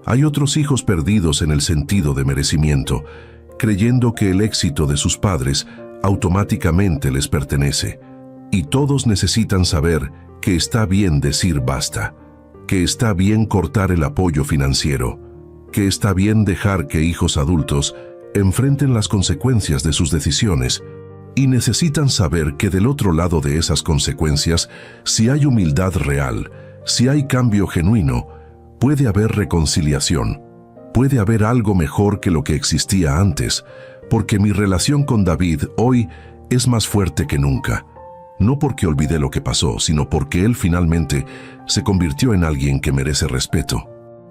Hay otros hijos perdidos en el sentido de merecimiento, creyendo que el éxito de sus padres automáticamente les pertenece. Y todos necesitan saber que está bien decir basta, que está bien cortar el apoyo financiero, que está bien dejar que hijos adultos enfrenten las consecuencias de sus decisiones, y necesitan saber que del otro lado de esas consecuencias, si hay humildad real, si hay cambio genuino, puede haber reconciliación, puede haber algo mejor que lo que existía antes, porque mi relación con David hoy es más fuerte que nunca. No porque olvidé lo que pasó, sino porque él finalmente se convirtió en alguien que merece respeto.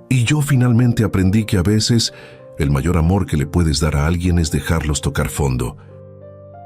Y yo finalmente aprendí que a veces el mayor amor que le puedes dar a alguien es dejarlos tocar fondo,